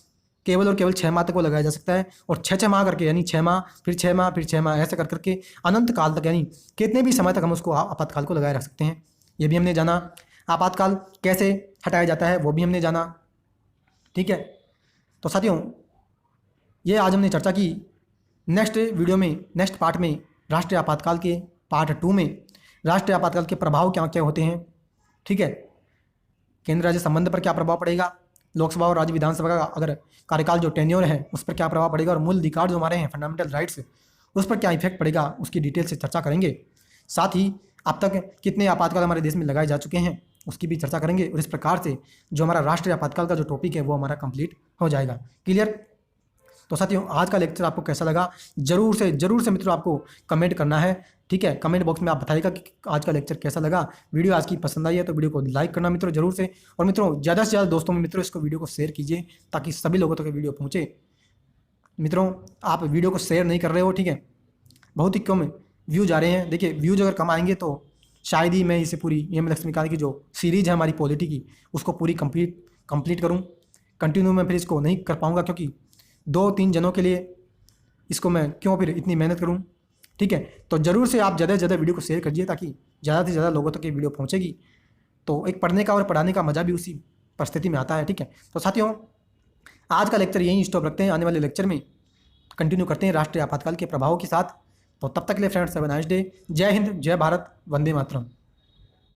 केवल और केवल 6 माह तक वो लगाया जा सकता है, और 6 माह करके, यानी 6 माह फिर 6 माह फिर 6 माह ऐसे कर करके अनंत काल तक, यानी कितने भी समय तक हम उसको आपातकाल को लगाए रख सकते हैं। ये भी हमने जाना। आपातकाल कैसे हटाया जाता है वो भी हमने जाना। ठीक है, तो साथियों ये आज हमने चर्चा की। नेक्स्ट वीडियो में, नेक्स्ट पार्ट में, राष्ट्रीय आपातकाल के पार्ट 2 में राष्ट्रीय आपातकाल के प्रभाव क्या क्या होते हैं। ठीक है, केंद्र राज्य संबंध पर क्या प्रभाव पड़ेगा, लोकसभा और राज्य विधानसभा का अगर कार्यकाल जो टेन्योर है उस पर क्या प्रभाव पड़ेगा, और मूल अधिकार जो हमारे हैं फंडामेंटल राइट्स उस पर क्या इफेक्ट पड़ेगा, उसकी डिटेल से चर्चा करेंगे। साथ ही अब तक कितने आपातकाल हमारे देश में लगाए जा चुके हैं उसकी भी चर्चा करेंगे, और इस प्रकार से जो हमारा राष्ट्रीय आपातकाल का जो टॉपिक है वो हमारा कंप्लीट हो जाएगा। क्लियर? तो साथियों आज का लेक्चर आपको कैसा लगा जरूर से मित्रों आपको कमेंट करना है। ठीक है, कमेंट बॉक्स में आप बताइएगा कि आज का लेक्चर कैसा लगा। वीडियो आज की पसंद आई है तो वीडियो को लाइक करना मित्रों जरूर से, और मित्रों ज़्यादा से ज़्यादा दोस्तों में मित्रों इसको वीडियो को शेयर कीजिए ताकि सभी लोगों तक वीडियो पहुँचे। मित्रों आप वीडियो को शेयर नहीं कर रहे हो, ठीक है, बहुत ही कम व्यूज आ रहे हैं। देखिए व्यूज अगर कम आएंगे तो शायद ही मैं इसे पूरी एम लक्ष्मीकांत की जो सीरीज़ है हमारी पॉलिटी की उसको पूरी कंप्लीट करूँ। कंटिन्यू मैं फिर इसको नहीं कर पाऊँगा, क्योंकि 2-3 जनों के लिए इसको मैं क्यों फिर इतनी मेहनत करूं। ठीक है, तो ज़रूर से आप ज़्यादा से ज़्यादा वीडियो को शेयर करिए ताकि ज़्यादा से ज़्यादा लोगों तक ये वीडियो पहुंचेगी। तो एक पढ़ने का और पढ़ाने का मज़ा भी उसी परिस्थिति में आता है। ठीक है, तो साथियों आज का लेक्चर यहीं स्टॉप रखते हैं, आने वाले लेक्चर में कंटिन्यू करते हैं राष्ट्रीय आपातकाल के प्रभावों के साथ। तो तब तक के लिए friends have a nice day. जय हिंद, जय भारत, वंदे मातरम।